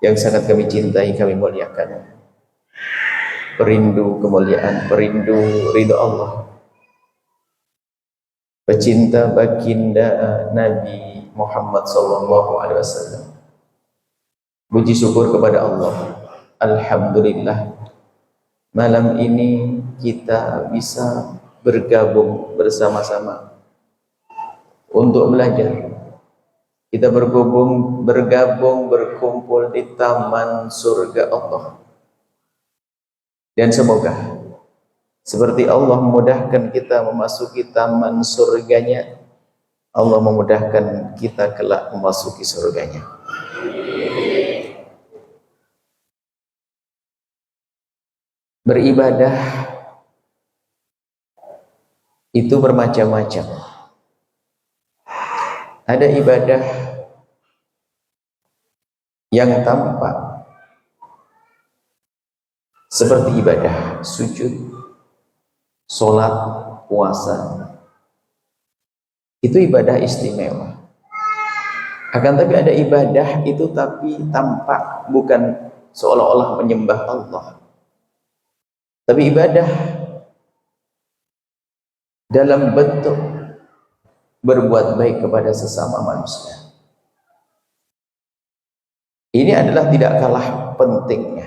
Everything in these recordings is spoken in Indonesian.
yang sangat kami cintai, kami muliakan, perindu kemuliaan, perindu ridha Allah, pecinta baginda Nabi Muhammad sallallahu alaihi wasallam. Puji syukur kepada Allah, alhamdulillah malam ini kita bisa bergabung bersama-sama untuk belajar. Kita bergabung berkumpul di taman surga Allah. Dan semoga seperti Allah memudahkan kita memasuki taman surganya, Allah memudahkan kita kelak memasuki surganya. Beribadah itu bermacam-macam. Ada ibadah yang tampak seperti ibadah sujud, sholat, puasa. Itu ibadah istimewa. Akan tapi ada ibadah itu tapi tampak bukan seolah-olah menyembah Allah, tapi ibadah dalam bentuk berbuat baik kepada sesama manusia. Ini adalah tidak kalah pentingnya.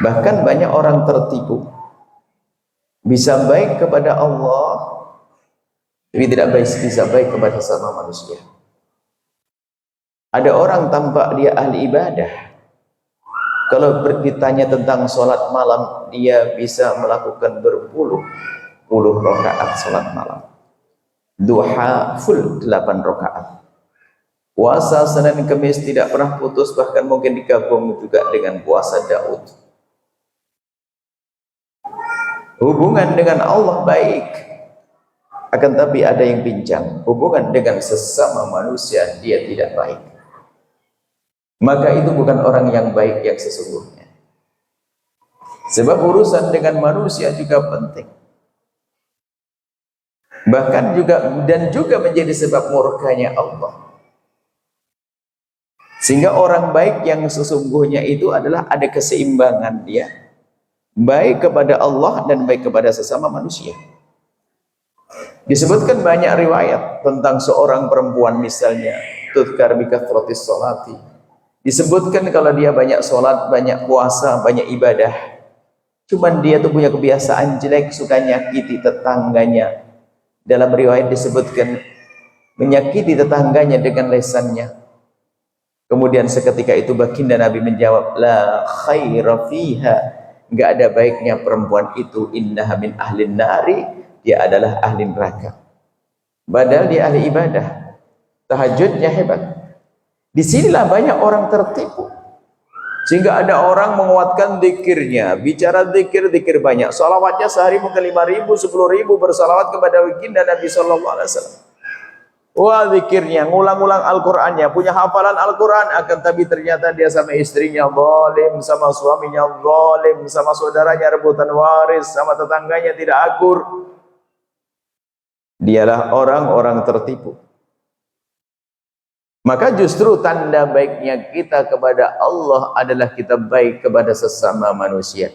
Bahkan banyak orang tertipu, bisa baik kepada Allah tapi tidak bisa baik kepada sesama manusia. Ada orang tampak dia ahli ibadah, kalau ditanya tentang sholat malam, dia bisa melakukan berpuluh-puluh rakaat sholat malam. Duha full 8 rakaat. Puasa Senin Kamis tidak pernah putus, bahkan mungkin digabung juga dengan puasa Daud. Hubungan dengan Allah baik, akan tapi ada yang pincang. Hubungan dengan sesama manusia dia tidak baik. Maka itu bukan orang yang baik yang sesungguhnya. Sebab urusan dengan manusia juga penting. Bahkan juga menjadi sebab murkanya Allah. Sehingga orang baik yang sesungguhnya itu adalah ada keseimbangan dia, baik kepada Allah dan baik kepada sesama manusia. Disebutkan banyak riwayat tentang seorang perempuan misalnya, tudkar bi kathratis sholati. Disebutkan kalau dia banyak sholat, banyak puasa, banyak ibadah, cuman dia tuh punya kebiasaan jelek, suka nyakiti tetangganya. Dalam riwayat disebutkan menyakiti tetangganya dengan lesannya. Kemudian seketika itu baginda Nabi menjawab, la khaira fiha, enggak ada baiknya perempuan itu, innaha min ahlin nari, dia adalah ahli neraka. Padahal dia ahli ibadah, tahajudnya hebat. Disinilah banyak orang tertipu, sehingga ada orang menguatkan zikirnya, bicara zikir banyak, salawatnya sehari mungkin 5.000, 10.000 bersalawat kepada baginda Nabi sallallahu alaihi wasallam. Wah, zikirnya, ngulang-ulang Al-Qur'annya, punya hafalan Al-Qur'an, akan tapi ternyata dia sama istrinya zalim, sama suaminya zalim, sama saudaranya rebutan waris, sama tetangganya tidak akur. Dialah orang-orang tertipu. Maka justru tanda baiknya kita kepada Allah adalah kita baik kepada sesama manusia.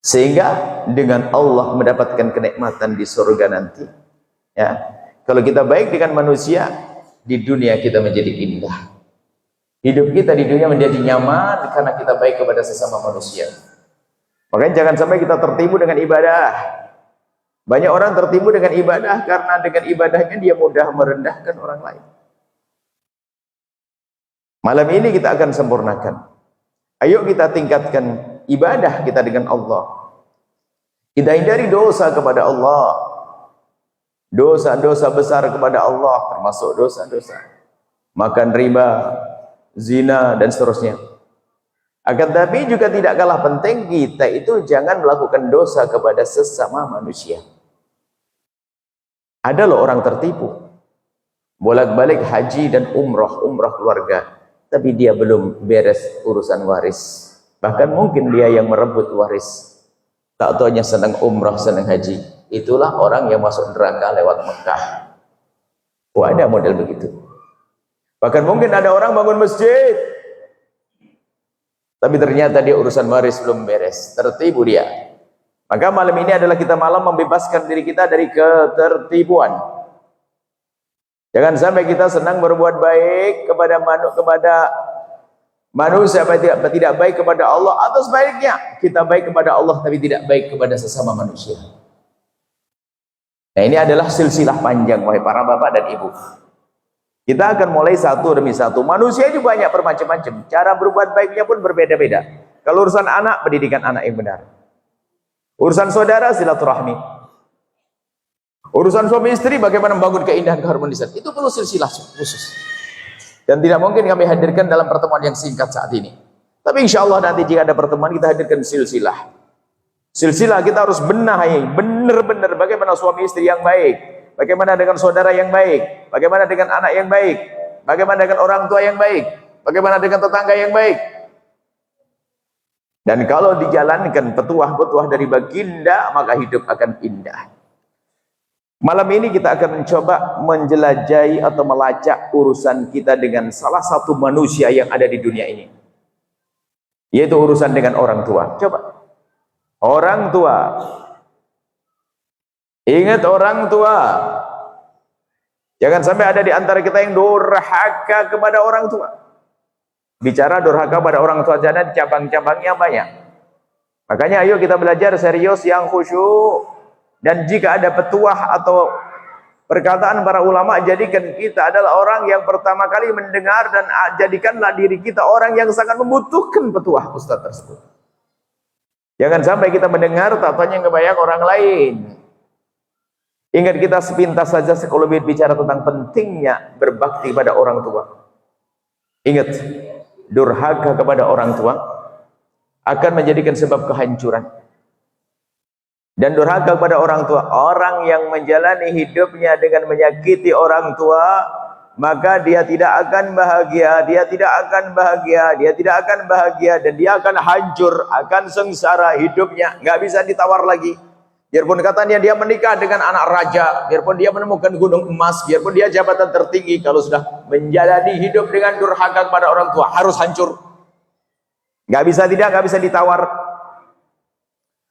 Sehingga dengan Allah mendapatkan kenikmatan di surga nanti. Ya, kalau kita baik dengan manusia, di dunia kita menjadi indah. Hidup kita di dunia menjadi nyaman karena kita baik kepada sesama manusia. Makanya jangan sampai kita tertipu dengan ibadah. Banyak orang tertipu dengan ibadah karena dengan ibadahnya dia mudah merendahkan orang lain. Malam ini kita akan sempurnakan. Ayo kita tingkatkan ibadah kita dengan Allah. Kita hindari dosa kepada Allah. Dosa-dosa besar kepada Allah, termasuk dosa-dosa makan riba, zina dan seterusnya. Akan tapi juga tidak kalah penting, kita itu jangan melakukan dosa kepada sesama manusia. Ada loh orang tertipu, bolak-balik haji dan umrah keluarga, tapi dia belum beres urusan waris. Bahkan mungkin dia yang merebut waris. Tak taunya senang umrah, senang haji. Itulah orang yang masuk neraka lewat Mekah. Oh, ada model begitu. Bahkan mungkin ada orang bangun masjid, tapi ternyata dia urusan waris belum beres, tertipu dia. Maka malam ini adalah kita malam membebaskan diri kita dari ketertipuan. Jangan sampai kita senang berbuat baik kepada manusia, tidak baik kepada Allah, atau sebaliknya kita baik kepada Allah tapi tidak baik kepada sesama manusia. Nah, ini adalah silsilah panjang, wahai para bapak dan ibu. Kita akan mulai satu demi satu. Manusia itu banyak bermacam-macam. Cara berbuat baiknya pun berbeda-beda. Kalau urusan anak, pendidikan anak yang benar. Urusan saudara, silaturahmi. Urusan suami istri, bagaimana membangun keindahan keharmonisan. Itu perlu silsilah khusus. Dan tidak mungkin kami hadirkan dalam pertemuan yang singkat saat ini. Tapi insya Allah nanti jika ada pertemuan, kita hadirkan silsilah. Silsilah kita harus benahi, benar-benar bagaimana suami istri yang baik, bagaimana dengan saudara yang baik, bagaimana dengan anak yang baik, bagaimana dengan orang tua yang baik, bagaimana dengan tetangga yang baik. Dan kalau dijalankan petuah-petuah dari baginda, maka hidup akan indah. Malam ini kita akan mencoba menjelajahi atau melacak urusan kita dengan salah satu manusia yang ada di dunia ini, yaitu urusan dengan orang tua. Coba. Orang tua. Ingat orang tua. Jangan sampai ada di antara kita yang durhaka kepada orang tua. Bicara durhaka pada orang tua, jangan cabang-cabangnya banyak. Makanya ayo kita belajar serius yang khusyuk. Dan jika ada petuah atau perkataan para ulama, jadikan kita adalah orang yang pertama kali mendengar, dan jadikanlah diri kita orang yang sangat membutuhkan petuah ustaz tersebut. Jangan sampai kita mendengar tatanya ngebayang orang lain. Ingat, kita sepintas saja sekelumit bicara tentang pentingnya berbakti pada orang tua. Ingat, durhaka kepada orang tua akan menjadikan sebab kehancuran. Dan durhaka kepada orang tua, orang yang menjalani hidupnya dengan menyakiti orang tua, maka dia tidak akan bahagia, dia tidak akan bahagia, dia tidak akan bahagia, dan dia akan hancur, akan sengsara hidupnya, nggak bisa ditawar lagi. Biarpun katanya dia menikah dengan anak raja, biarpun dia menemukan gunung emas, biarpun dia jabatan tertinggi, kalau sudah menjalani hidup dengan durhaka kepada orang tua, harus hancur. Nggak bisa ditawar.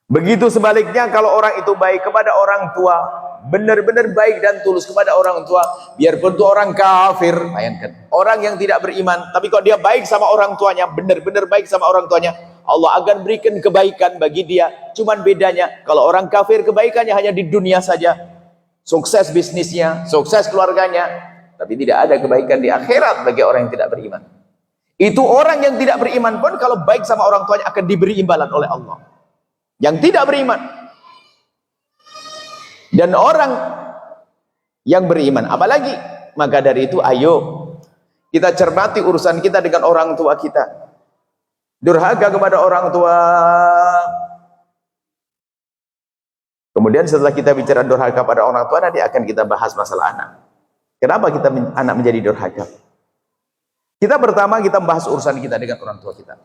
Begitu sebaliknya, kalau orang itu baik kepada orang tua, benar-benar baik dan tulus kepada orang tua, biarpun itu orang kafir, bayangkan, orang yang tidak beriman, tapi kalau dia baik sama orang tuanya, benar-benar baik sama orang tuanya, Allah akan berikan kebaikan bagi dia. Cuman bedanya, kalau orang kafir kebaikannya hanya di dunia saja, sukses bisnisnya, sukses keluarganya, tapi tidak ada kebaikan di akhirat bagi orang yang tidak beriman. Itu orang yang tidak beriman pun kalau baik sama orang tuanya akan diberi imbalan oleh Allah. Yang tidak beriman dan orang yang beriman apalagi. Maka dari itu ayo kita cermati urusan kita dengan orang tua kita. Durhaka kepada orang tua. Kemudian setelah kita bicara durhaka pada orang tua, nanti akan kita bahas masalah anak. Kenapa anak menjadi durhaka? Kita pertama kita membahas urusan kita dengan orang tua kita.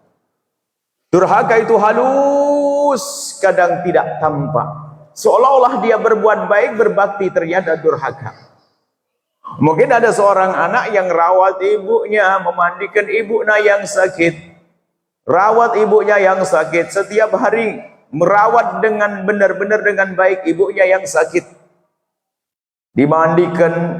Durhaka itu halus, kadang tidak tampak. Seolah-olah dia berbuat baik, berbakti, ternyata durhaka. Mungkin ada seorang anak yang rawat ibunya, memandikan ibunya yang sakit. Rawat ibunya yang sakit setiap hari, merawat dengan benar-benar dengan baik ibunya yang sakit. Dimandikan,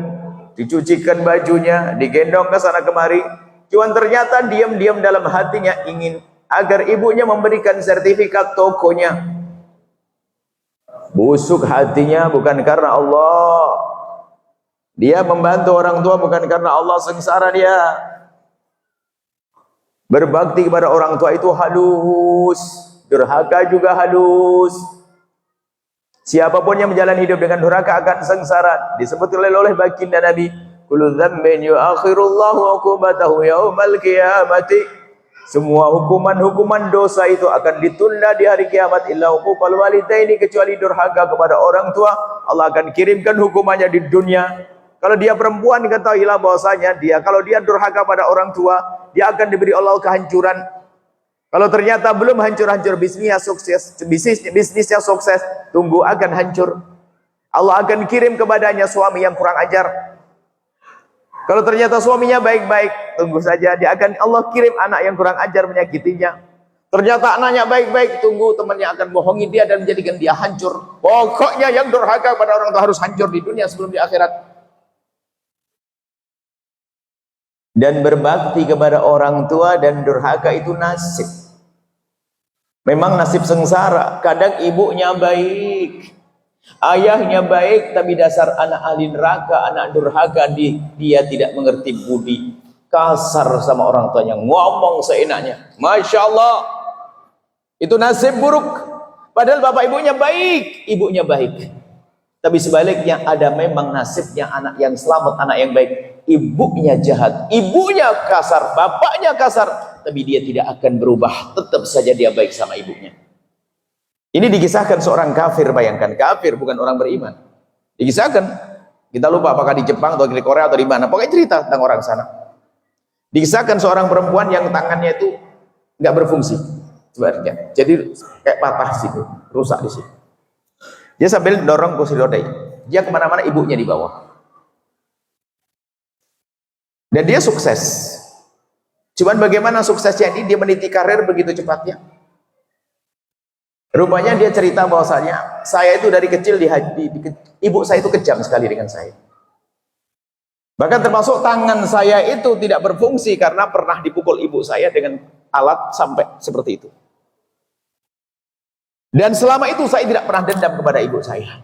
dicucikan bajunya, digendong ke sana kemari. Cuman ternyata diam-diam dalam hatinya ingin agar ibunya memberikan sertifikat tokonya. Busuk hatinya bukan karena Allah. Dia membantu orang tua bukan karena Allah, sengsara dia. Berbakti kepada orang tua itu halus, durhaka juga halus. Siapapun yang menjalani hidup dengan durhaka akan sengsara. Disebut oleh baginda Nabi, kullu dzambin yu'akhirullahu 'uqubatahu yaumal qiyamati. Semua hukuman dosa itu akan ditunda di hari kiamat, illa uquqal walidaini, kecuali durhaka kepada orang tua. Allah akan kirimkan hukumannya di dunia. Kalau dia perempuan, ketahuilah bahwasanya kalau dia durhaka pada orang tua, dia akan diberi Allah kehancuran. Kalau ternyata belum hancur-hancur bisnisnya sukses, tunggu akan hancur. Allah akan kirim kepadanya suami yang kurang ajar. Kalau ternyata suaminya baik-baik, tunggu saja, dia akan Allah kirim anak yang kurang ajar menyakitinya. Ternyata anaknya baik-baik, tunggu temannya akan bohongi dia dan menjadikan dia hancur. Pokoknya yang durhaka pada orang tua harus hancur di dunia sebelum di akhirat. Dan berbakti kepada orang tua dan durhaka itu nasib. Memang nasib sengsara. Kadang ibunya baik, ayahnya baik, tapi dasar anak ahli neraka, anak durhaka, dia tidak mengerti budi, kasar sama orang tuanya, ngomong seenaknya. Masya Allah, itu nasib buruk. Padahal bapak ibunya baik, tapi sebaliknya ada memang nasibnya anak yang selamat, anak yang baik, ibunya jahat, ibunya kasar, bapaknya kasar, tapi dia tidak akan berubah, tetap saja dia baik sama ibunya. Ini dikisahkan seorang kafir, bayangkan, kafir bukan orang beriman. Dikisahkan, kita lupa apakah di Jepang atau di Korea atau di mana, pokoknya cerita tentang orang sana. Dikisahkan seorang perempuan yang tangannya itu nggak berfungsi sebenarnya, jadi kayak patah situ, rusak di situ. Dia sambil dorong kursi roda, dia kemana-mana ibunya di bawah. Dan dia sukses. Cuman bagaimana suksesnya ini, dia meniti karir begitu cepatnya. Rupanya dia cerita bahwasanya, saya itu dari kecil ibu saya itu kejam sekali dengan saya. Bahkan termasuk tangan saya itu tidak berfungsi karena pernah dipukul ibu saya dengan alat sampai seperti itu. Dan selama itu saya tidak pernah dendam kepada ibu saya.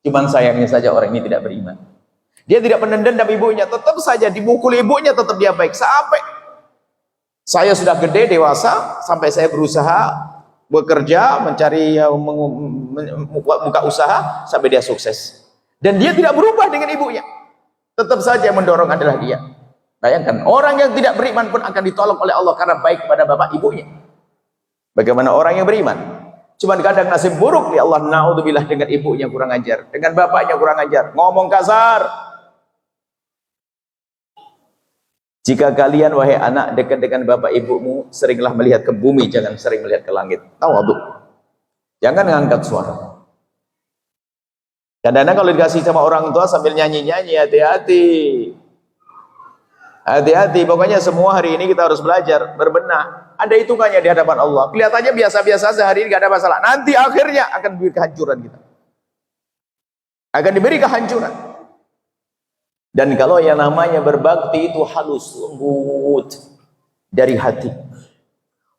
Cuman sayangnya saja orang ini tidak beriman. Dia tidak pernah dendam ibunya, tetap saja dipukul ibunya, tetap dia baik. Sampai saya sudah gede, dewasa, sampai saya berusaha bekerja, mencari buka usaha, sampai dia sukses. Dan dia tidak berubah dengan ibunya. Tetap saja mendorong adalah dia. Bayangkan, orang yang tidak beriman pun akan ditolong oleh Allah karena baik kepada bapak ibunya. Bagaimana orang yang beriman? Cuman kadang nasib buruk ya Allah, naudzubillah, dengan ibunya kurang ajar, dengan bapaknya kurang ajar, ngomong kasar. Jika kalian wahai anak dekat dengan bapak ibumu, seringlah melihat ke bumi, jangan sering melihat ke langit. Tawadhu. Jangan ngangkat suara. Kadang-kadang kalau dikasih sama orang tua sambil nyanyi-nyanyi, hati-hati. Hati-hati, pokoknya semua hari ini kita harus belajar, berbenah. Ada hitungannya di hadapan Allah. Kelihatannya biasa-biasa sehari ini gak ada masalah. Nanti akhirnya akan diberi kehancuran kita. Akan diberi kehancuran. Dan kalau yang namanya berbakti itu halus, lembut dari hati.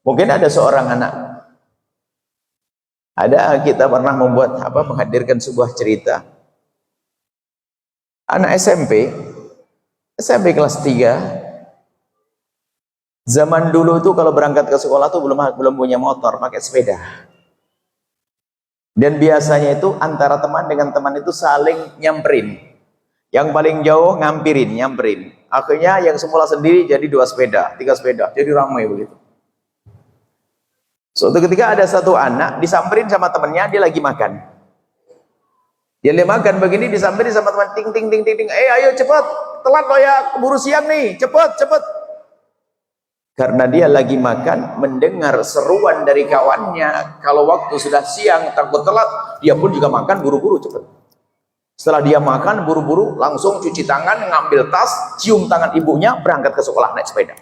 Mungkin ada seorang anak. Kita pernah menghadirkan sebuah cerita. Anak SMP kelas 3. Zaman dulu itu kalau berangkat ke sekolah tuh belum punya motor, pakai sepeda. Dan biasanya itu antara teman dengan teman itu saling nyamperin. Yang paling jauh nyamperin. Akhirnya yang semula sendiri jadi 2 sepeda, 3 sepeda, jadi ramai begitu. Suatu ketika ada satu anak disamperin sama temannya, dia lagi makan. Dia lagi makan begini, disamperin sama teman, ting ting ting ting ting. Ayo cepat, telat lo ya, keburu siang nih, cepat. Karena dia lagi makan, mendengar seruan dari kawannya, kalau waktu sudah siang takut telat, dia pun juga makan buru-buru cepat. Setelah dia makan buru-buru, langsung cuci tangan, ngambil tas, cium tangan ibunya, berangkat ke sekolah naik sepeda.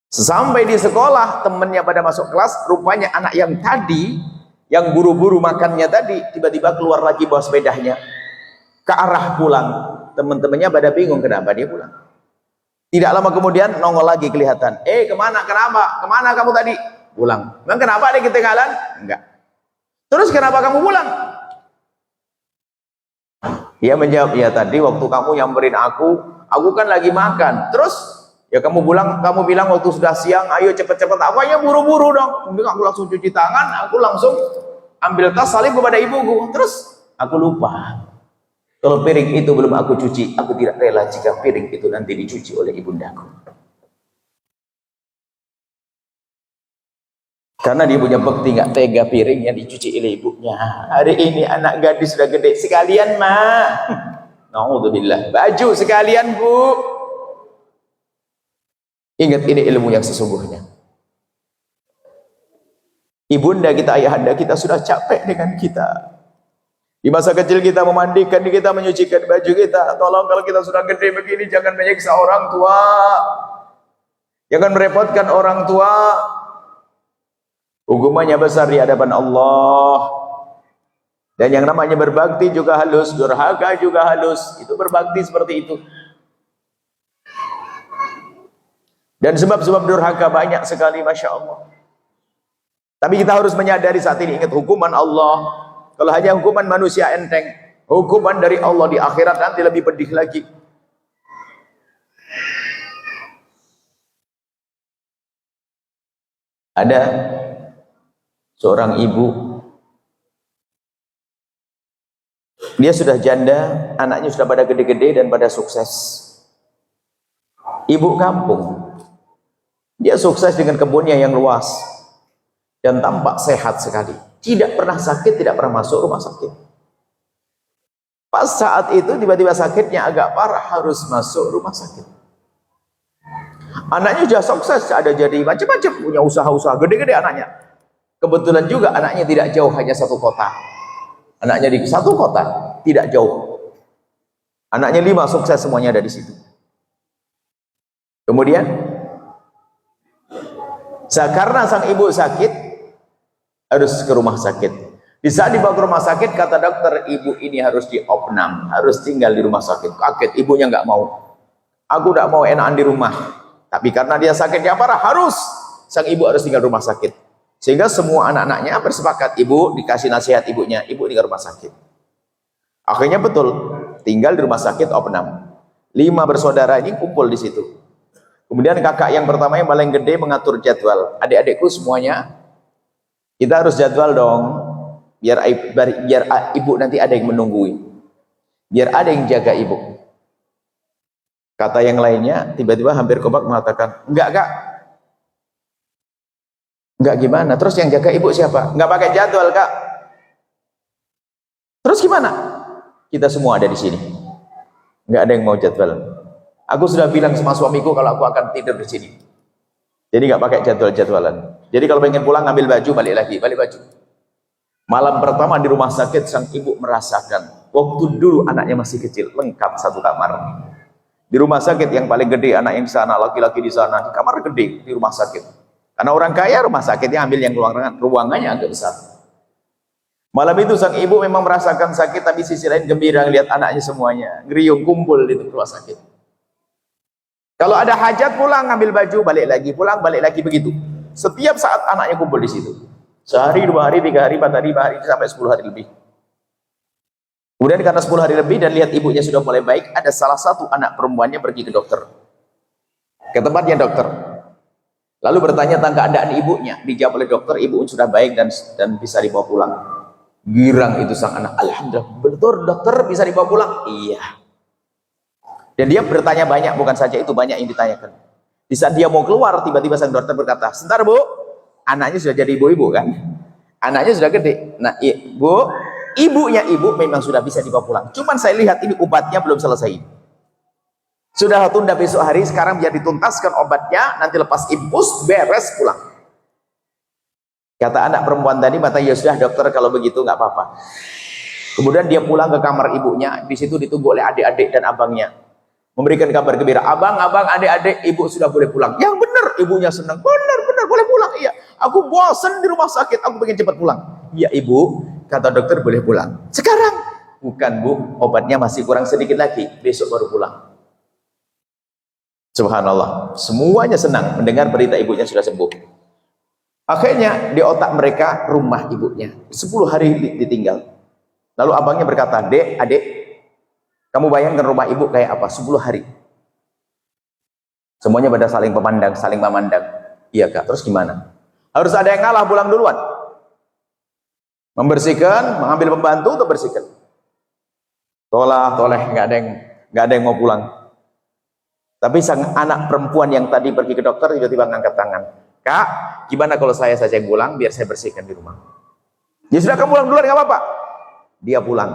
Sampai di sekolah, temannya pada masuk kelas, rupanya anak yang tadi, yang buru-buru makannya tadi, tiba-tiba keluar lagi bawa sepedanya ke arah pulang. Teman-temannya pada bingung kenapa dia pulang. Tidak lama kemudian nongol lagi kelihatan. Kemana? Kenapa? Kemana kamu tadi? Pulang. Memang kenapa ada ketinggalan? Enggak. Terus kenapa kamu pulang? Dia menjawab, ya tadi waktu kamu nyamperin aku kan lagi makan. Terus ya kamu bilang waktu sudah siang, ayo cepet-cepet. Aku hanya buru-buru dong. Kemudian aku langsung cuci tangan, aku langsung ambil tas salim kepada ibuku. Terus aku lupa. Kalau piring itu belum aku cuci, aku tidak rela jika piring itu nanti dicuci oleh ibundaku. Karena dia punya bekti, nggak tega piring yang dicuci oleh ibunya. Hari ini anak gadis sudah gede, sekalian ma. Naudzubillah, baju sekalian bu. Ingat, ini ilmu yang sesungguhnya. Ibunda kita, ayahanda kita sudah capek dengan kita. Di masa kecil kita memandikan, kita menyucikan baju kita. Tolong kalau kita sudah gede begini, jangan menyiksa orang tua. Jangan merepotkan orang tua. Hukumannya besar di hadapan Allah. Dan yang namanya berbakti juga halus, durhaka juga halus. Itu berbakti seperti itu. Dan sebab-sebab durhaka banyak sekali, Masya Allah. Tapi kita harus menyadari saat ini, ingat hukuman Allah. Kalau hanya hukuman manusia enteng, hukuman dari Allah di akhirat nanti lebih pedih lagi. Ada seorang ibu, dia sudah janda, anaknya sudah pada gede-gede dan pada sukses. Ibu kampung, dia sukses dengan kebunnya yang luas dan tampak sehat sekali. Tidak pernah sakit, tidak pernah masuk rumah sakit. Pas saat itu tiba-tiba sakitnya agak parah, harus masuk rumah sakit. Anaknya sudah sukses, ada jadi macam-macam, punya usaha-usaha gede-gede anaknya. Kebetulan juga anaknya tidak jauh, hanya satu kota. Anaknya di satu kota, tidak jauh. Anaknya 5 sukses, semuanya ada di situ. Kemudian karena sang ibu sakit, harus ke rumah sakit. Di saat dibawa ke rumah sakit, kata dokter, ibu ini harus diopnam, harus tinggal di rumah sakit. Kaget, ibunya nggak mau. Aku nggak mau enakan di rumah. Tapi karena dia sakitnya parah, sang ibu harus tinggal di rumah sakit. Sehingga semua anak-anaknya bersepakat, ibu dikasih nasihat ibunya, ibu tinggal di rumah sakit. Akhirnya betul, tinggal di rumah sakit opnam. 5 bersaudara ini kumpul di situ. Kemudian kakak yang pertama yang paling gede mengatur jadwal. Adik-adikku semuanya, kita harus jadwal dong, biar ibu nanti ada yang menunggui, biar ada yang jaga ibu. Kata yang lainnya, tiba-tiba hampir kompak mengatakan, enggak kak, enggak gimana, terus yang jaga ibu siapa? Enggak pakai jadwal kak. Terus gimana? Kita semua ada di sini, enggak ada yang mau jadwal. Aku sudah bilang sama suamiku kalau aku akan tidur di sini. Jadi nggak pakai jadwal-jadwalan. Jadi kalau pengen pulang ngambil baju, balik lagi, balik baju. Malam pertama di rumah sakit, sang ibu merasakan waktu dulu anaknya masih kecil, lengkap satu kamar. Di rumah sakit yang paling gede, anak yang di sana, laki-laki di sana, di kamar gede di rumah sakit. Karena orang kaya rumah sakitnya ambil yang ruangannya agak besar. Malam itu sang ibu memang merasakan sakit, tapi sisi lain gembira lihat anaknya semuanya, ngeriung kumpul di rumah sakit. Kalau ada hajat pulang ngambil baju, balik lagi, pulang balik lagi, begitu. Setiap saat anaknya kumpul di situ. Sehari, 2 hari, 3 hari, 4 hari, 5 hari, sampai 10 hari lebih. Kemudian karena 10 hari lebih dan lihat ibunya sudah mulai baik, ada salah satu anak perempuannya pergi ke dokter. Ke tempatnya dokter. Lalu bertanya tentang keadaan ibunya. Dijawab oleh dokter, ibu sudah baik dan bisa dibawa pulang. Girang itu sang anak. Alhamdulillah, betul dokter bisa dibawa pulang? Iya. Dan dia bertanya banyak, bukan saja itu, banyak yang ditanyakan. Di saat dia mau keluar, tiba-tiba sang dokter berkata, sebentar bu, anaknya sudah jadi ibu-ibu kan? Anaknya sudah gede. Nah ibunya ibu memang sudah bisa dibawa pulang. Cuman saya lihat ini obatnya belum selesai. Sudah tunda besok hari, sekarang biar dituntaskan obatnya, nanti lepas impus, beres pulang. Kata anak perempuan tadi, mata ya sudah dokter kalau begitu nggak apa-apa. Kemudian dia pulang ke kamar ibunya, di situ ditunggu oleh adik-adik dan abangnya. Memberikan kabar gembira, abang, adik-adik, ibu sudah boleh pulang. Yang benar, ibunya senang. Benar, boleh pulang. Iya, aku bosan di rumah sakit, aku pengen cepat pulang. Iya ibu, kata dokter boleh pulang. Sekarang? Bukan bu, obatnya masih kurang sedikit lagi, besok baru pulang. Subhanallah, semuanya senang mendengar berita ibunya sudah sembuh. Akhirnya di otak mereka rumah ibunya, 10 hari ditinggal. Lalu abangnya berkata, dek, adik, kamu bayangkan rumah ibu kayak apa? 10 hari. Semuanya pada saling memandang. Iya kak, terus gimana? Harus ada yang ngalah pulang duluan. Membersihkan, mengambil pembantu untuk bersihkan. Toleh, nggak ada yang mau pulang. Tapi sang anak perempuan yang tadi pergi ke dokter tiba-tiba ngangkat tangan. Kak, gimana kalau saya saja yang pulang biar saya bersihkan di rumah? Ya sudah, kamu pulang duluan, nggak apa-apa. Dia pulang.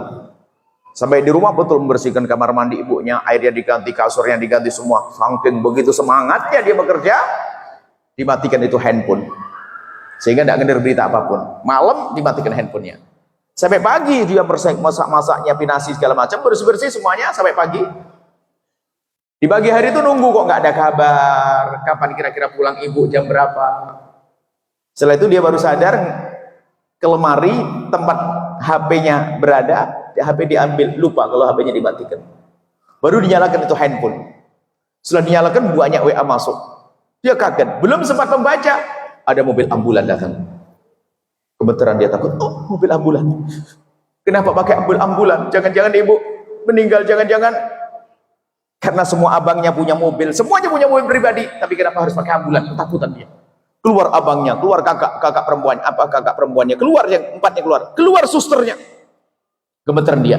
Sampai di rumah betul membersihkan kamar mandi ibunya, airnya diganti, kasurnya diganti semua. Saking begitu semangatnya dia bekerja, dimatikan itu handphone. Sehingga tidak ngedengar berita apapun. Malam dimatikan handphonenya. Sampai pagi dia masak-masak, nyiapin nasi segala macam, bersih-bersih semuanya sampai pagi. Di pagi hari itu nunggu kok nggak ada kabar, kapan kira-kira pulang ibu, jam berapa. Setelah itu dia baru sadar, ke lemari tempat HP-nya berada, HP diambil, lupa kalau HP-nya dimatikan. Baru dinyalakan itu handphone. Setelah dinyalakan banyak WA masuk. Dia kaget, belum sempat membaca, ada mobil ambulan datang. Kebetulan dia takut, oh mobil ambulan. Kenapa pakai mobil ambulan? Jangan-jangan ibu meninggal, jangan-jangan. Karena semua abangnya punya mobil, semuanya punya mobil pribadi, tapi kenapa harus pakai ambulan? Ketakutan dia. Keluar abangnya, keluar kakak perempuan, kakak perempuannya, keluar yang empatnya keluar susternya. Gemeteran dia.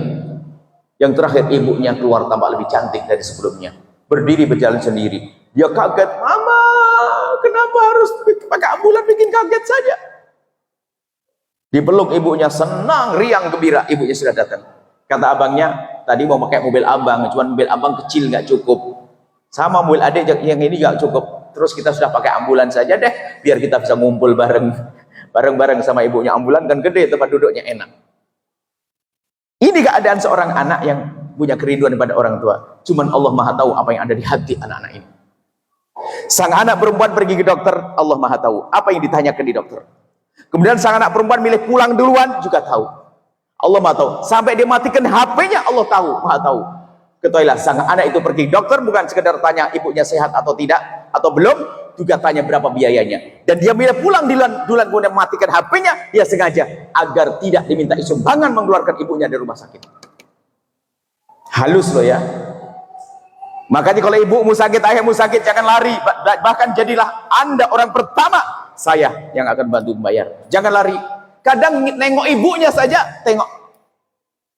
Yang terakhir ibunya keluar tampak lebih cantik dari sebelumnya. Berdiri berjalan sendiri. Dia kaget, mama, kenapa harus pakai ambulan, bikin kaget saja. Dipeluk ibunya, senang, riang, gembira, ibunya sudah datang. Kata abangnya, tadi mau pakai mobil abang, cuman mobil abang kecil nggak cukup. Sama mobil adik yang ini nggak cukup. Terus kita sudah pakai ambulan saja deh, biar kita bisa ngumpul bareng sama ibunya. Ambulan kan gede, tempat duduknya enak. Ini keadaan seorang anak yang punya kerinduan pada orang tua. Cuman Allah Maha tahu apa yang ada di hati anak-anak ini. Sang anak perempuan pergi ke dokter, Allah Maha tahu apa yang ditanyakan di dokter. Kemudian sang anak perempuan milih pulang duluan, juga tahu. Allah Maha tahu. Sampai dia matikan HP-nya, Allah tahu, Maha tahu. Ketahuilah, sang anak itu pergi ke dokter bukan sekedar tanya ibunya sehat atau tidak, atau belum, juga tanya berapa biayanya. Dan dia milih pulang duluan kemudian matikan HP-nya, dia sengaja agar tidak diminta sumbangan mengeluarkan ibunya dari rumah sakit. Halus loh ya. Makanya kalau ibumu sakit, ayahmu sakit, jangan lari. Bahkan jadilah Anda orang pertama, saya yang akan bantu membayar. Jangan lari. Kadang nengok ibunya saja, tengok.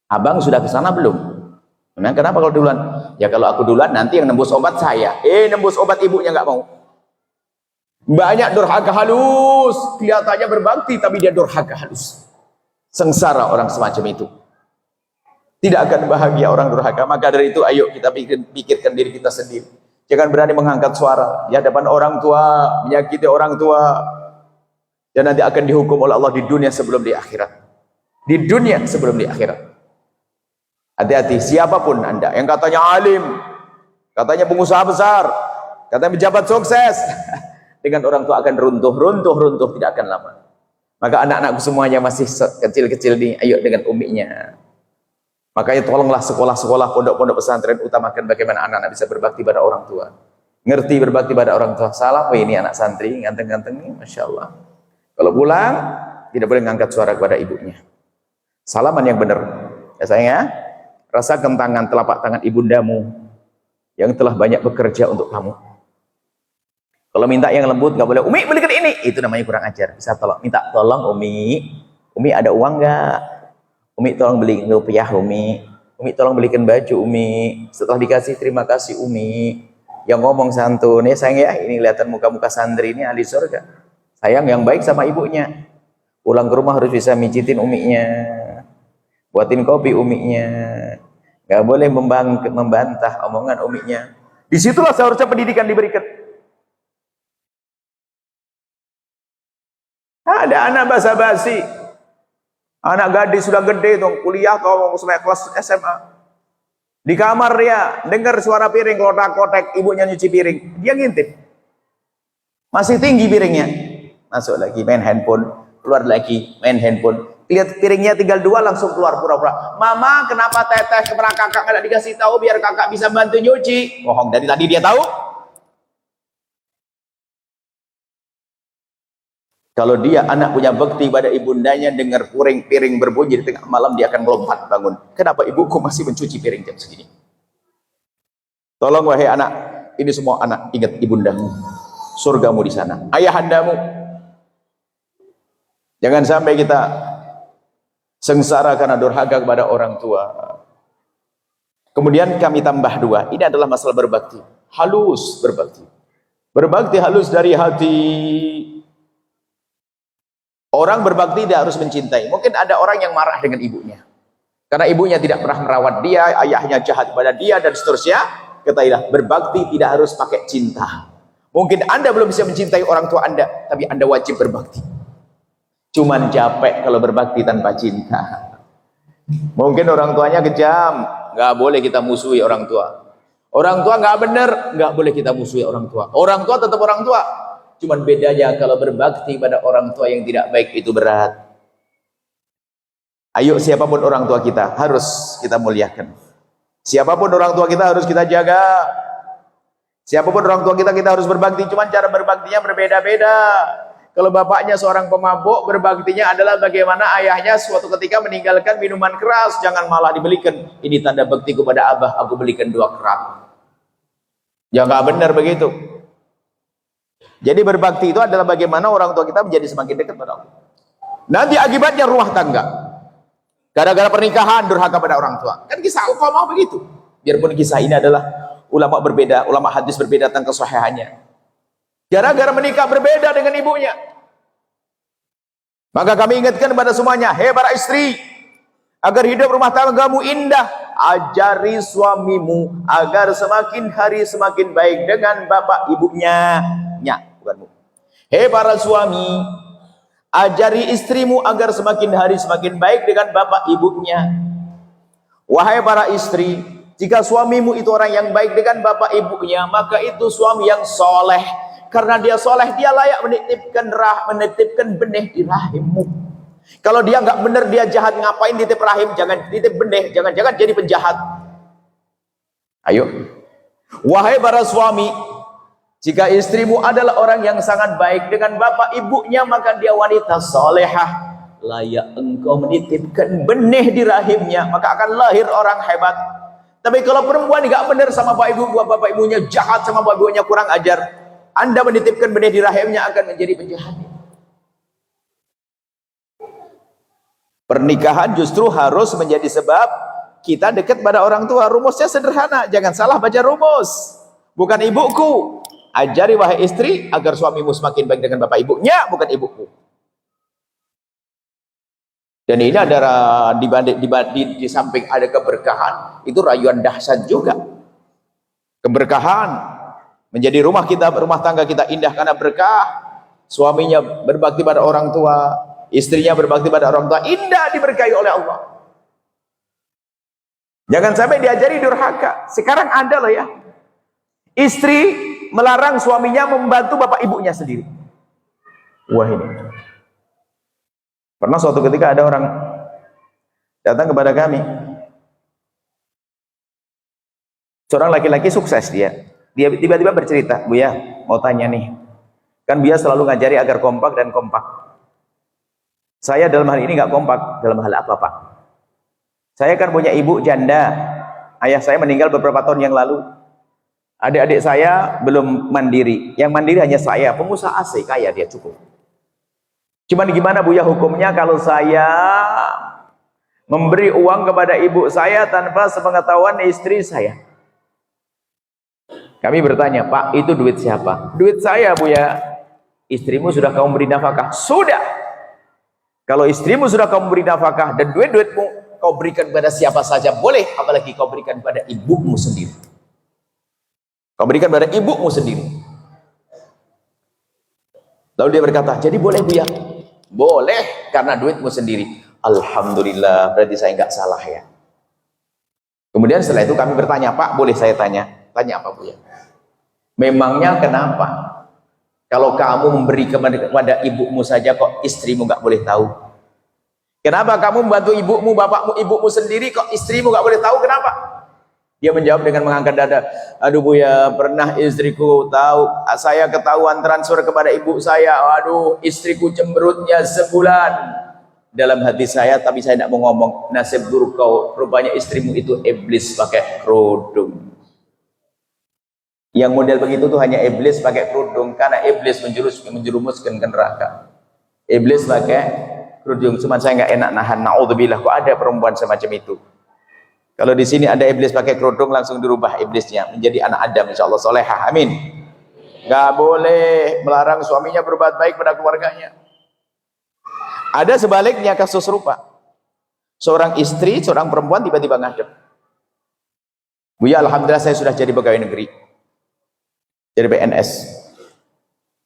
Abang sudah ke sana belum? Memang kenapa kalau duluan? Ya kalau aku duluan nanti yang nembus obat saya. Nembus obat ibunya nggak mau. Banyak durhaka halus, kelihatannya berbakti tapi dia durhaka halus. Sengsara orang semacam itu. Tidak akan bahagia orang durhaka. Maka dari itu ayo kita pikirkan diri kita sendiri. Jangan berani mengangkat suara di hadapan orang tua, menyakiti orang tua. Dan nanti akan dihukum oleh Allah di dunia sebelum di akhirat. Di dunia sebelum di akhirat. Hati-hati, siapapun Anda yang katanya alim, katanya pengusaha besar, katanya pejabat sukses, dengan orang tua akan runtuh, tidak akan lama. Maka anak-anakku semuanya masih kecil-kecil nih, ayo dengan uminya. Makanya tolonglah sekolah-sekolah, pondok-pondok pesantren utamakan bagaimana anak-anak bisa berbakti pada orang tua. Ngerti berbakti pada orang tua. Salam ini anak santri, ganteng-ganteng nih, Masya Allah. Kalau pulang, tidak boleh mengangkat suara kepada ibunya. Salaman yang benar. Ya sayang ya, rasakan telapak tangan ibundamu yang telah banyak bekerja untuk kamu. Kalau minta yang lembut, nggak boleh. Umi belikan ini, itu namanya kurang ajar. Bisa minta tolong Umi ada uang nggak? Umi tolong beliin rupiah Umi tolong belikan baju Umi. Setelah dikasih terima kasih Umi. Yang ngomong santun, ya sayang ya, ini kelihatan muka-muka santri ini ahli surga. Sayang yang baik sama ibunya. Pulang ke rumah harus bisa mijitin uminya, buatin kopi uminya. Nggak boleh membantah omongan uminya. Disitulah seharusnya pendidikan diberikan. Ada anak basa-basi, anak gadis sudah gede tuh, kuliah atau sampai kelas SMA. Di kamar dia dengar suara piring kotak-kotak, ibunya nyuci piring, dia ngintip. Masih tinggi piringnya. Masuk lagi main handphone, keluar lagi main handphone. Lihat piringnya tinggal 2 langsung keluar pura-pura. Mama, kenapa teteh kepada kakak nggak dikasih tahu biar kakak bisa bantu nyuci? Bohong, dari tadi dia tahu. Kalau dia anak punya bakti pada ibundanya, dengar piring berbunyi di tengah malam, dia akan melompat bangun. Kenapa ibuku masih mencuci piring jam segini? Tolong wahai anak, ini semua anak, ingat ibundamu, surgamu di sana, ayahandamu. Jangan sampai kita sengsara karena durhaka kepada orang tua. Kemudian kami tambah 2. Ini adalah masalah berbakti. Halus berbakti. Berbakti halus dari hati. Orang berbakti tidak harus mencintai. Mungkin ada orang yang marah dengan ibunya. Karena ibunya tidak pernah merawat dia, ayahnya jahat kepada dia, dan seterusnya. Ketahuilah, berbakti tidak harus pakai cinta. Mungkin Anda belum bisa mencintai orang tua Anda, tapi Anda wajib berbakti. Cuman capek kalau berbakti tanpa cinta. Mungkin orang tuanya kejam, nggak boleh kita musuhi orang tua. Orang tua nggak benar, nggak boleh kita musuhi orang tua. Orang tua tetap orang tua. Cuman bedanya kalau berbakti pada orang tua yang tidak baik itu berat. Ayo, siapapun orang tua kita harus kita muliakan. Siapapun orang tua kita harus kita jaga. Siapapun orang tua kita harus berbakti. Cuman cara berbaktinya berbeda-beda. Kalau bapaknya seorang pemabuk, berbaktinya adalah bagaimana ayahnya suatu ketika meninggalkan minuman keras, jangan malah dibelikan. Ini tanda bakti kepada abah, aku belikan 2 kerat. Ya nggak benar begitu. Jadi berbakti itu adalah bagaimana orang tua kita menjadi semakin dekat pada Allah. Nanti akibatnya rumah tangga. Gara-gara pernikahan durhaka pada orang tua. Kan kisah kok mau begitu. Biarpun kisah ini adalah ulama berbeda, ulama hadis berbeda tentang kesahihannya. Gara-gara menikah berbeda dengan ibunya. Maka kami ingatkan kepada semuanya, hei para istri, agar hidup rumah tanggamu indah, ajari suamimu agar semakin hari semakin baik dengan bapak ibunya. Bukan bu. Hei para suami, ajari istrimu agar semakin hari semakin baik dengan bapak ibunya. Wahai para istri, jika suamimu itu orang yang baik dengan bapak ibunya, maka itu suami yang soleh. Karena dia soleh, dia layak menitipkan benih di rahimmu. Kalau dia nggak benar, dia jahat, ngapain titip rahim? Jangan titip benih, jangan-jangan jadi penjahat. Ayo, wahai para suami, jika istrimu adalah orang yang sangat baik dengan bapak ibunya, maka dia wanita solehah, layak engkau menitipkan benih di rahimnya, maka akan lahir orang hebat. Tapi kalau perempuan nggak benar sama bapak ibunya, jahat sama bapak ibunya, kurang ajar, Anda menitipkan benih di rahimnya akan menjadi penjahat. Pernikahan justru harus menjadi sebab kita dekat pada orang tua. Rumusnya sederhana, jangan salah baca rumus. Bukan ibuku, ajari wahai istri agar suamimu semakin baik dengan bapak ibunya, bukan ibuku. Dan ini ada di samping ada keberkahan, itu rayuan dahsyat juga. Keberkahan menjadi rumah tangga kita indah karena berkah. Suaminya berbakti pada orang tua, istrinya berbakti pada orang tua, indah, diberkahi oleh Allah. Jangan sampai diajari durhaka. Sekarang ada loh ya, istri melarang suaminya membantu bapak ibunya sendiri. Wah, ini pernah suatu ketika ada orang datang kepada kami, seorang laki-laki sukses, dia tiba-tiba bercerita, Bu ya, mau tanya nih, kan dia selalu ngajari agar kompak dan kompak. Saya dalam hal ini nggak kompak. Dalam hal apa Pak? Saya kan punya ibu janda, ayah saya meninggal beberapa tahun yang lalu. Adik-adik saya belum mandiri, yang mandiri hanya saya, pengusaha AC, kaya dia, cukup. Cuman gimana Bu ya hukumnya kalau saya memberi uang kepada ibu saya tanpa sepengetahuan istri saya? Kami bertanya, Pak, itu duit siapa? Duit saya Bu ya. Istrimu sudah kamu beri nafkah? Sudah. Kalau istrimu sudah kamu beri nafkah dan duit-duitmu kau berikan kepada siapa saja boleh, apalagi kau berikan kepada ibumu sendiri. Kau berikan pada ibumu sendiri. Lalu dia berkata, jadi boleh Bu ya? Boleh, karena duitmu sendiri. Alhamdulillah, berarti saya nggak salah ya. Kemudian setelah itu kami bertanya, Pak, boleh saya tanya? Tanya apa Bu ya? Memangnya kenapa? Kalau kamu memberi kepada ibumu saja, kok istrimu nggak boleh tahu? Kenapa kamu membantu ibumu, bapakmu, ibumu sendiri, kok istrimu nggak boleh tahu? Kenapa? Dia menjawab dengan mengangkat dada. Aduh Bu ya, pernah istriku tahu, saya ketahuan transfer kepada ibu saya. Aduh, istriku cemberutnya sebulan. Dalam hati saya, tapi saya tidak mau ngomong. Nasib buruk kau, rupanya istrimu itu iblis pakai kerudung. Yang model begitu tuh hanya iblis pakai kerudung, karena iblis menjerumuskan ke neraka. Iblis pakai kerudung, cuman saya nggak enak nahan. Naudzubillah, kok ada perempuan semacam itu? Kalau di sini ada iblis pakai kerudung, langsung dirubah iblisnya menjadi anak Adam, insyaallah solehah, amin. Nggak boleh melarang suaminya berbuat baik pada keluarganya. Ada sebaliknya kasus serupa. Seorang istri, seorang perempuan tiba-tiba ngadep. Bu ya, alhamdulillah saya sudah jadi pegawai negeri, jadi PNS.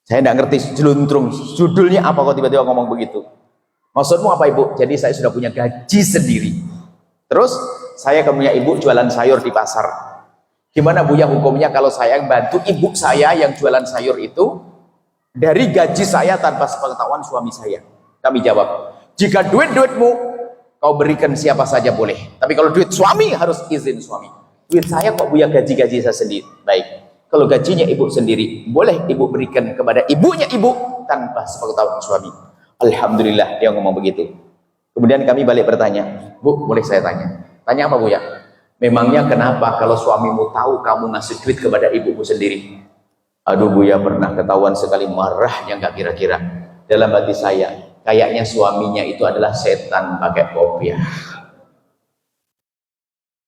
Saya tidak ngerti jeluntrung judulnya apa kok tiba-tiba ngomong begitu. Maksudmu apa Ibu? Jadi saya sudah punya gaji sendiri. Terus saya punya ibu jualan sayur di pasar. Gimana Buya hukumnya kalau saya bantu ibu saya yang jualan sayur itu dari gaji saya tanpa sepengetahuan suami saya? Kami jawab, jika duit-duitmu kau berikan siapa saja boleh. Tapi kalau duit suami harus izin suami. Duit saya kok Buya gaji saya sendiri. Baik. Kalau gajinya ibu sendiri, boleh ibu berikan kepada ibunya ibu tanpa sepengetahuan suami. Alhamdulillah dia ngomong begitu. Kemudian kami balik bertanya, Bu, boleh saya tanya? Tanya apa Buya? Memangnya kenapa kalau suamimu tahu kamu ngasih duit kepada ibumu sendiri? Aduh Buya, pernah ketahuan sekali marahnya nggak kira-kira. Dalam hati saya, kayaknya suaminya itu adalah setan pakai kopiah.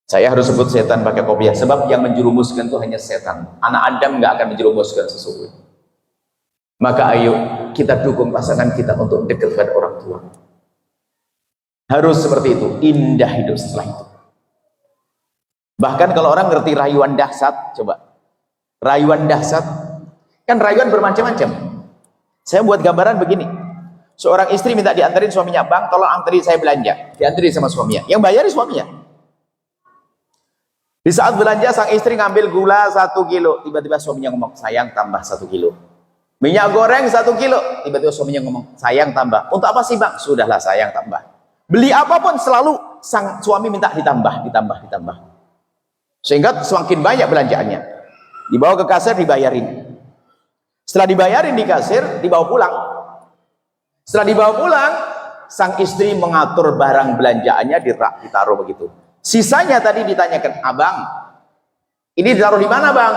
Saya harus sebut setan pakai kopiah, sebab yang menjerumuskan itu hanya setan. Anak Adam nggak akan menjerumuskan sesungguhnya. Maka ayo kita dukung pasangan kita untuk dekat pada orang tua. Harus seperti itu, indah hidup setelah itu. Bahkan kalau orang ngerti rayuan dahsyat, coba. Rayuan dahsyat, kan rayuan bermacam-macam. Saya buat gambaran begini. Seorang istri minta diantarin suaminya, Bang, tolong anterin saya belanja. Dianterin sama suaminya. Yang bayari suaminya. Di saat belanja, sang istri ngambil gula 1 kilo. Tiba-tiba suaminya ngomong, sayang tambah 1 kilo. Minyak goreng 1 kilo. Tiba-tiba suaminya ngomong, sayang tambah. Untuk apa sih Bang? Sudahlah sayang tambah. Beli apapun selalu sang suami minta ditambah. Sehingga semakin banyak belanjaannya. Dibawa ke kasir, dibayarin. Setelah dibayarin di kasir, dibawa pulang. Setelah dibawa pulang, sang istri mengatur barang belanjaannya di rak, ditaruh begitu. Sisanya tadi ditanyakan, Abang, ini ditaruh di mana Bang?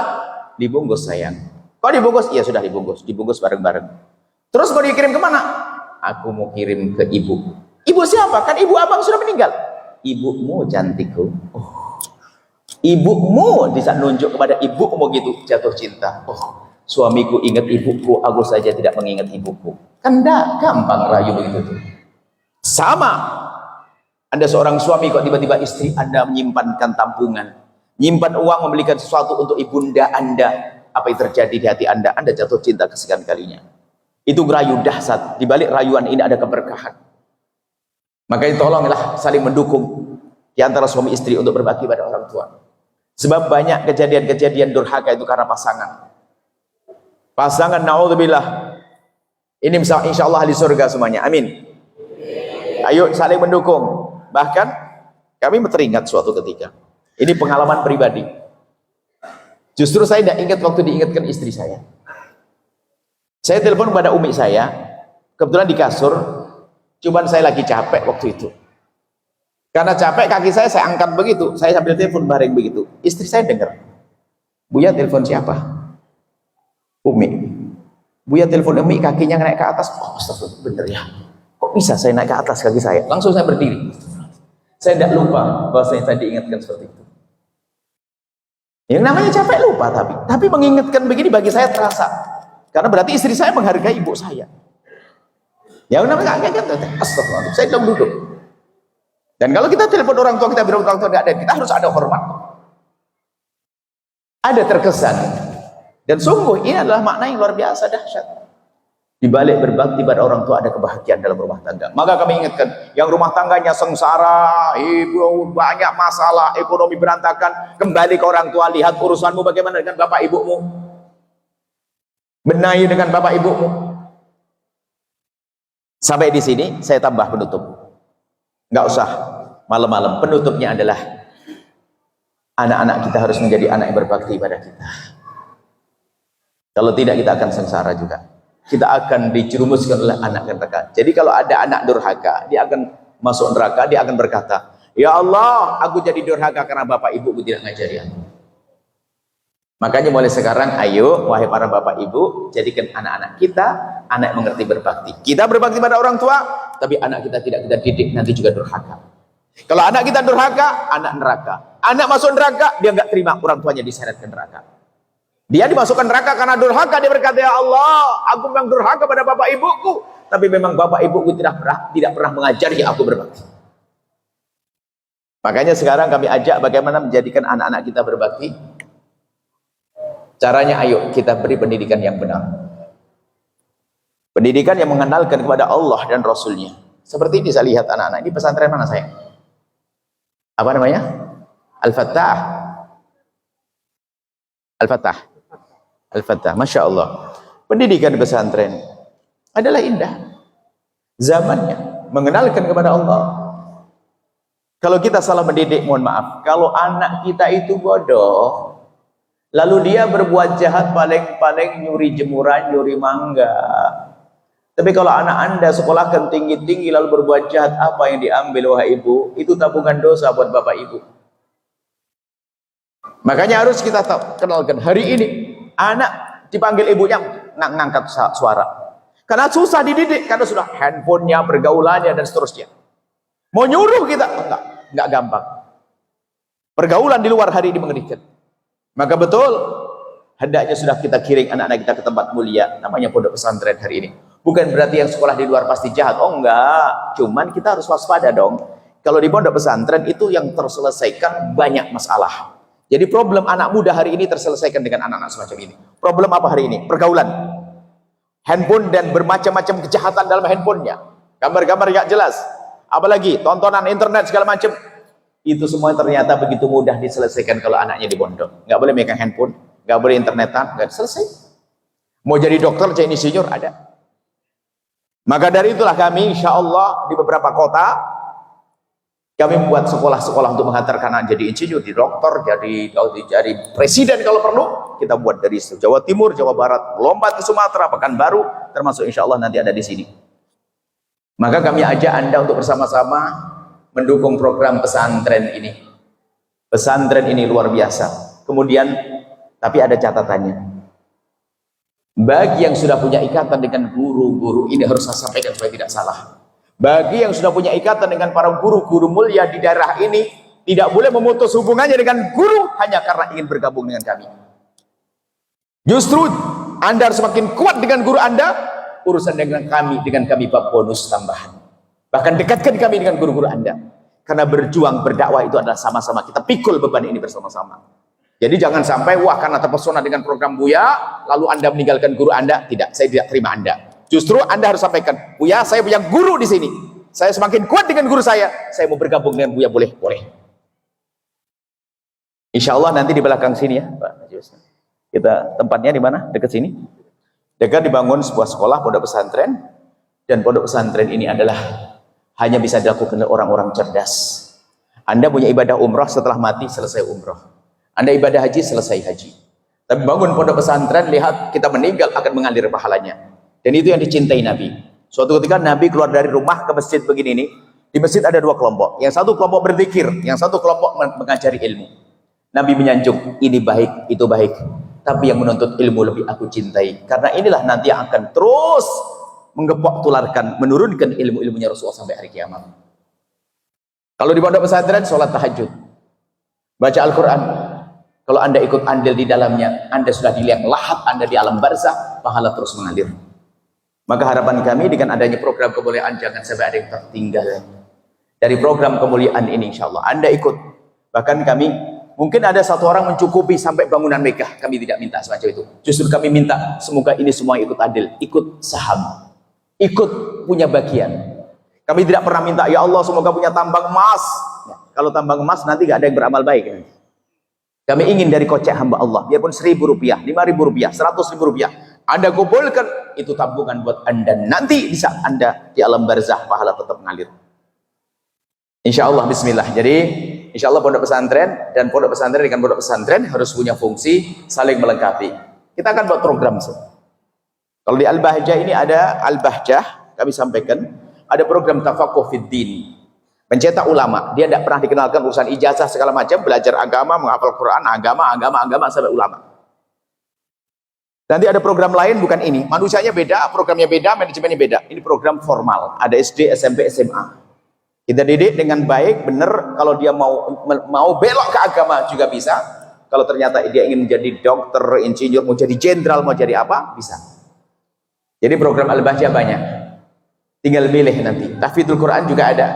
Dibungkus sayang. Kok dibungkus? Iya sudah dibungkus bareng-bareng. Terus mau dikirim kemana? Aku mau kirim ke ibu. Ibu siapa? Kan ibu abang sudah meninggal. Ibumu cantikku. Oh. Ibumu bisa nunjuk kepada ibumu gitu, jatuh cinta. Oh, suamiku ingat ibuku, aku saja tidak mengingat ibuku. Kan enggak gampang rayu begitu tuh. Sama. Anda seorang suami kok tiba-tiba istri Anda menyimpankan tabungan, nyimpan uang membelikan sesuatu untuk ibunda Anda. Apa yang terjadi di hati Anda? Anda jatuh cinta kesekian kalinya. Itu rayu dahsyat. Di balik rayuan ini ada keberkahan. Makanya tolonglah saling mendukung di antara suami istri untuk berbakti pada orang tua. Sebab banyak kejadian-kejadian durhaka itu karena pasangan. Pasangan naudzubillah. Ini insya Allah ahli surga semuanya. Amin. Ayo saling mendukung. Bahkan kami teringat suatu ketika. Ini pengalaman pribadi. Justru saya tidak ingat waktu diingatkan istri saya. Saya telepon kepada umi saya. Kebetulan di kasur. Cuman saya lagi capek waktu itu. Karena capek kaki saya angkat begitu. Saya sambil telepon bareng begitu. Istri saya dengar. Buya telepon siapa? Umi. Buya telepon Umi, kakinya naik ke atas. Oh, astagfirullah, bener ya. Kok bisa saya naik ke atas kaki saya? Langsung saya berdiri. Saya tidak lupa bahwa saya tadi ingatkan seperti itu. Yang namanya capek lupa tapi mengingatkan begini bagi saya terasa. Karena berarti istri saya menghargai ibu saya. Ya namanya kaget, astagfirullah, saya belum duduk. Dan kalau kita telepon orang tua kita bilang orang tua tidak ada, kita harus ada hormat. Ada terkesan. Dan sungguh ini adalah makna yang luar biasa dahsyat. Di balik berbakti pada orang tua ada kebahagiaan dalam rumah tangga. Maka kami ingatkan, yang rumah tangganya sengsara, ibu banyak masalah, ekonomi berantakan, kembali ke orang tua, lihat urusanmu bagaimana dengan bapak ibumu. Benahi dengan bapak ibumu. Sampai di sini saya tambah penutup. Nggak usah malam-malam. Penutupnya adalah anak-anak kita harus menjadi anak yang berbakti pada kita. Kalau tidak kita akan sengsara juga. Kita akan dijerumuskan oleh anak neraka. Jadi kalau ada anak durhaka, dia akan masuk neraka, dia akan berkata, ya Allah, aku jadi durhaka karena bapak ibuku tidak ngajari aku. Makanya mulai sekarang, ayo wahai para bapak ibu, jadikan anak-anak kita anak yang mengerti berbakti. Kita berbakti pada orang tua, tapi anak kita tidak kita didik nanti juga durhaka. Kalau anak kita durhaka, anak neraka. Anak masuk neraka, dia nggak terima orang tuanya diseret ke neraka. Dia dimasukkan neraka karena durhaka. Dia berkata, ya Allah, aku memang durhaka pada bapak ibuku, tapi memang bapak ibuku tidak pernah mengajari aku berbakti. Makanya sekarang kami ajak bagaimana menjadikan anak-anak kita berbakti. Caranya ayo kita beri pendidikan yang benar. Pendidikan yang mengenalkan kepada Allah dan Rasulnya. Seperti ini saya lihat anak-anak. Ini pesantren mana saya? Apa namanya? Al-Fattah. Al-Fattah. Al-Fattah. Masya Allah. Pendidikan pesantren adalah indah. Zamannya mengenalkan kepada Allah. Kalau kita salah mendidik, mohon maaf. Kalau anak kita itu bodoh, lalu dia berbuat jahat, paling-paling nyuri jemuran, nyuri mangga. Tapi kalau anak Anda sekolahkan tinggi-tinggi lalu berbuat jahat, apa yang diambil wahai ibu? Itu tabungan dosa buat bapak ibu. Makanya harus kita kenalkan. Hari ini anak dipanggil ibunya ngangkat suara. Karena susah dididik, karena sudah handphonenya, pergaulannya dan seterusnya. Mau nyuruh kita enggak gampang. Pergaulan di luar hari ini mengerikan. Maka betul hendaknya sudah kita kirim anak-anak kita ke tempat mulia, namanya pondok pesantren hari ini. Bukan berarti yang sekolah di luar pasti jahat. Oh enggak, cuman kita harus waspada dong. Kalau di pondok pesantren itu yang terselesaikan banyak masalah. Jadi problem anak muda hari ini terselesaikan dengan anak-anak semacam ini. Problem apa hari ini? Pergaulan. Handphone dan bermacam-macam kejahatan dalam handphonenya. Gambar-gambar enggak jelas. Apalagi tontonan internet segala macam. Itu semua ternyata begitu mudah diselesaikan kalau anaknya di pondok. Nggak boleh megang handphone, nggak boleh internetan, nggak selesai. Mau jadi dokter, jadi insinyur ada. Maka dari itulah kami, insya Allah di beberapa kota, kami membuat sekolah-sekolah untuk menghantarkan anak jadi insinyur, jadi dokter, jadi presiden kalau perlu. Kita buat dari Jawa Timur, Jawa Barat, lompat ke Sumatera, Pekanbaru, termasuk insya Allah nanti ada di sini. Maka kami ajak Anda untuk bersama-sama mendukung program pesantren ini. Pesantren ini luar biasa. Kemudian, tapi ada catatannya. Bagi yang sudah punya ikatan dengan guru-guru, ini harus saya sampaikan supaya tidak salah. Bagi yang sudah punya ikatan dengan para guru-guru mulia di daerah ini, tidak boleh memutus hubungannya dengan guru hanya karena ingin bergabung dengan kami. Justru Anda harus semakin kuat dengan guru Anda. Urusan dengan kami bab bonus tambahan. Bahkan dekatkan kami dengan guru-guru Anda. Karena berjuang, berdakwah itu adalah sama-sama. Kita pikul beban ini bersama-sama. Jadi jangan sampai, wah karena terpesona dengan program Buya, lalu Anda meninggalkan guru Anda. Tidak, saya tidak terima Anda. Justru Anda harus sampaikan, Buya saya punya guru di sini. Saya semakin kuat dengan guru saya mau bergabung dengan Buya, boleh. Insya Allah nanti di belakang sini ya Pak. Kita tempatnya di mana? Dekat sini. Dekat dibangun sebuah sekolah pondok pesantren, dan pondok pesantren ini adalah hanya bisa dilakukan oleh orang-orang cerdas. Anda punya ibadah umrah, setelah mati selesai umrah. Anda ibadah haji, selesai haji. Tapi bangun pondok pesantren, lihat kita meninggal akan mengalir pahalanya. Dan itu yang dicintai Nabi. Suatu ketika Nabi keluar dari rumah ke masjid begini ini. Di masjid ada dua kelompok. Yang satu kelompok berzikir, yang satu kelompok mengajari ilmu. Nabi menyanjung, ini baik, itu baik. Tapi yang menuntut ilmu lebih aku cintai. Karena inilah nanti yang akan terus menggepok tularkan, menurunkan ilmu-ilmunya Rasulullah sampai hari kiamat. Kalau di pondok pesantren, sholat tahajud, baca Al-Quran. Kalau Anda ikut andil di dalamnya, Anda sudah dilihat lahat Anda di alam barzah, pahala terus mengalir. Maka harapan kami dengan adanya program kemuliaan, jangan sampai ada yang tertinggal dari program kemuliaan ini. Insya Allah Anda ikut. Bahkan kami, mungkin ada satu orang mencukupi sampai bangunan Mekah. Kami tidak minta semacam itu. Justru kami minta semoga ini semua ikut adil, ikut saham, ikut punya bagian. Kami tidak pernah minta, ya Allah semoga punya tambang emas. Ya, kalau tambang emas nanti gak ada yang beramal baik. Kami ingin dari kocek hamba Allah, biarpun Rp1.000, Rp5.000, Rp100.000, Anda kumpulkan, itu tabungan buat Anda. Nanti bisa Anda di alam barzah, pahala tetap mengalir. Insya Allah, bismillah. Jadi insya Allah pondok pesantren dan pondok pesantren dengan pondok pesantren harus punya fungsi saling melengkapi. Kita akan buat program. Kalau di Al-Bahjah ini ada Al-Bahjah, kami sampaikan ada program tafaquh fid din, mencetak ulama. Dia tidak pernah dikenalkan urusan ijazah segala macam, belajar agama, menghafal Quran, agama sampai ulama. Nanti ada program lain bukan ini, manusianya beda, programnya beda, manajemennya beda. Ini program formal, ada SD, SMP, SMA. Kita didik dengan baik, benar. Kalau dia mau belok ke agama juga bisa. Kalau ternyata dia ingin menjadi dokter, insinyur, mau jadi jenderal, mau jadi apa, bisa. Jadi program Al-Bahjah banyak. Tinggal milih nanti. Tahfidzul Quran juga ada.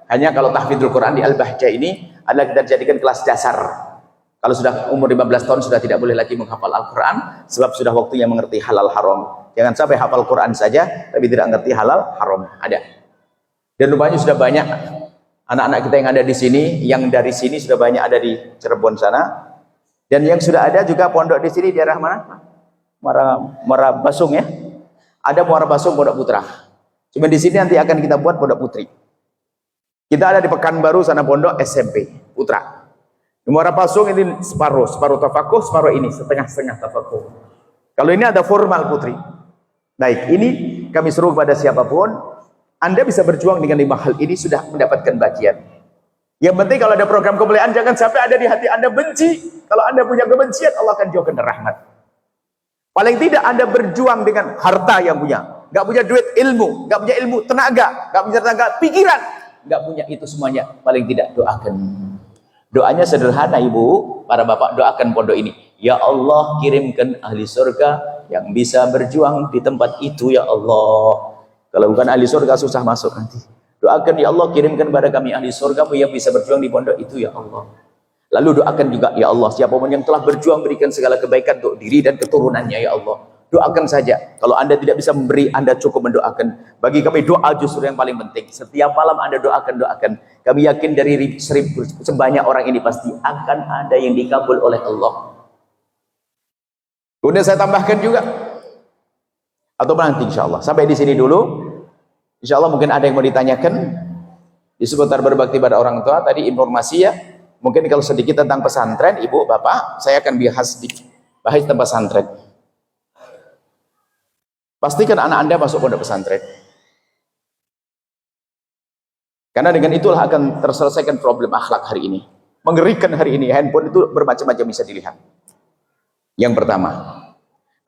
Hanya kalau tahfidzul Quran di Al-Bahjah ini adalah kita jadikan kelas dasar. Kalau sudah umur 15 tahun sudah tidak boleh lagi menghafal Al-Quran, sebab sudah waktunya mengerti halal haram. Jangan sampai hafal Quran saja tapi tidak mengerti halal haram. Ada. Dan rupanya sudah banyak Anak-anak kita yang ada di sini, yang dari sini sudah banyak ada di Cirebon sana. Dan yang sudah ada juga pondok di sini, daerah mana? Muara Basung ya. Ada Muara Basung, Pondok Putra. Cuma di sini nanti akan kita buat Pondok Putri. Kita ada di Pekanbaru sana pondok SMP Putra. Di Muara Basung ini separuh tafakuh, separuh ini setengah-setengah tafakuh. Kalau ini ada formal Putri. Baik, ini kami seru kepada siapapun, Anda bisa berjuang dengan 5 hal ini sudah mendapatkan bagian. Yang penting kalau ada program kemuliaan jangan sampai ada di hati Anda benci. Kalau Anda punya kebencian, Allah akan jauhkan dari rahmat. Paling tidak Anda berjuang dengan harta yang punya. Gak punya duit ilmu, gak punya ilmu tenaga, gak punya tenaga pikiran, gak punya itu semuanya. Paling tidak doakan. Doanya sederhana ibu, para bapak doakan pondok ini. Ya Allah kirimkan ahli surga yang bisa berjuang di tempat itu ya Allah. Kalau bukan ahli surga susah masuk nanti. Doakan ya Allah kirimkan kepada kami ahli surgamu yang bisa berjuang di pondok itu ya Allah. Lalu doakan juga ya Allah siapapun yang telah berjuang berikan segala kebaikan untuk diri dan keturunannya ya Allah. Doakan saja. Kalau Anda tidak bisa memberi, Anda cukup mendoakan. Bagi kami doa justru yang paling penting. Setiap malam Anda doakan. Kami yakin dari sebanyak orang ini pasti akan ada yang dikabul oleh Allah. Kemudian saya tambahkan juga atau nanti insya Allah. Sampai di sini dulu. Insya Allah mungkin ada yang mau ditanyakan di seputar berbakti pada orang tua. Tadi informasi ya, mungkin kalau sedikit tentang pesantren, ibu, bapak, saya akan bahas tentang pesantren. Pastikan anak Anda masuk pondok pesantren. Karena dengan itulah akan terselesaikan problem akhlak hari ini. Mengerikan hari ini, handphone itu bermacam-macam bisa dilihat. Yang pertama,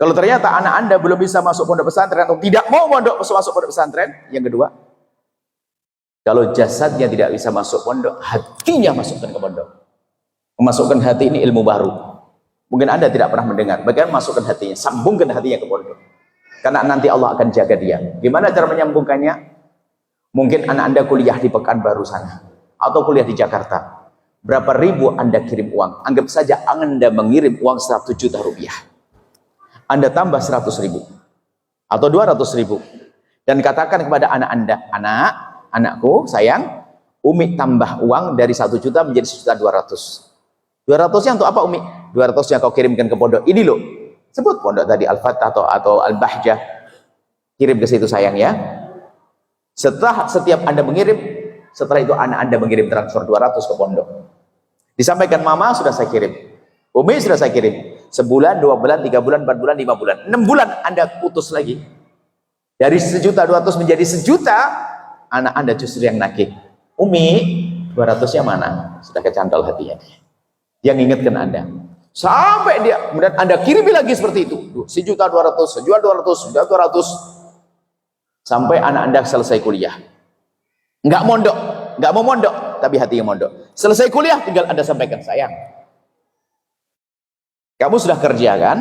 kalau ternyata anak Anda belum bisa masuk pondok pesantren atau tidak mau masuk pondok pesantren, yang kedua, kalau jasadnya tidak bisa masuk pondok, hatinya masukkan ke pondok. Memasukkan hati ini ilmu baru. Mungkin Anda tidak pernah mendengar. Bagaimana masukkan hatinya, sambungkan hatinya ke pondok. Karena nanti Allah akan jaga dia. Gimana cara menyambungkannya? Mungkin anak Anda kuliah di Pekanbaru sana, atau kuliah di Jakarta. Berapa ribu Anda kirim uang? Anggap saja Anda mengirim uang 100 juta rupiah. Anda tambah 100 ribu atau 200 ribu dan katakan kepada anak Anda, anakku sayang, Umi tambah uang dari 1 juta menjadi 1.200.000. 200-nya untuk apa Umi? 200-nya kau kirimkan ke pondok ini loh, sebut pondok tadi Al-Fatah atau Al-Bahjah, kirim ke situ sayang ya. Setelah setiap Anda mengirim, setelah itu anak Anda mengirim transfer 200 ke pondok, disampaikan mama sudah saya kirim, Umi sudah saya kirim. Sebulan, 2 bulan, 3 bulan, 4 bulan, 5 bulan, 6 bulan Anda putus lagi. Dari 1.200.000 menjadi 1 juta, anak Anda justru yang nagih. Umi, 200-nya mana? Sudah kecantol hatinya. Yang ingatkan Anda. Sampai dia, kemudian Anda kirimi lagi seperti itu. 1.200.000, 1.200.000, 1.200.000. Sampai anak Anda selesai kuliah. Nggak mau mondok, tapi hatinya mondok. Selesai kuliah, tinggal Anda sampaikan, sayang, kamu sudah kerja kan?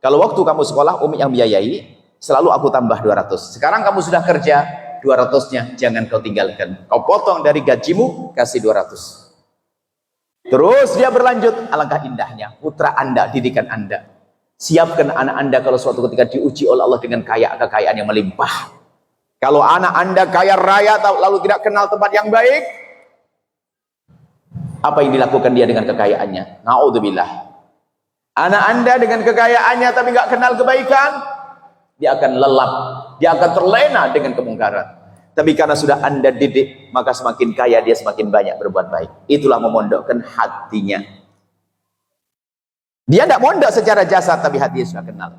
Kalau waktu kamu sekolah, Umi yang biayai, selalu aku tambah 200. Sekarang kamu sudah kerja, 200-nya jangan kau tinggalkan. Kau potong dari gajimu, kasih 200. Terus dia berlanjut, alangkah indahnya putra Anda, didikan Anda. Siapkan anak Anda kalau suatu ketika diuji oleh Allah dengan kekayaan yang melimpah. Kalau anak Anda kaya raya, lalu tidak kenal tempat yang baik, apa yang dilakukan dia dengan kekayaannya? Na'udzubillah. Anak Anda dengan kekayaannya tapi nggak kenal kebaikan, dia akan lelap, dia akan terlena dengan kemungkaran. Tapi karena sudah Anda didik, maka semakin kaya dia semakin banyak berbuat baik. Itulah memondokkan hatinya. Dia tidak mondok secara jasad, tapi hatinya sudah kenal.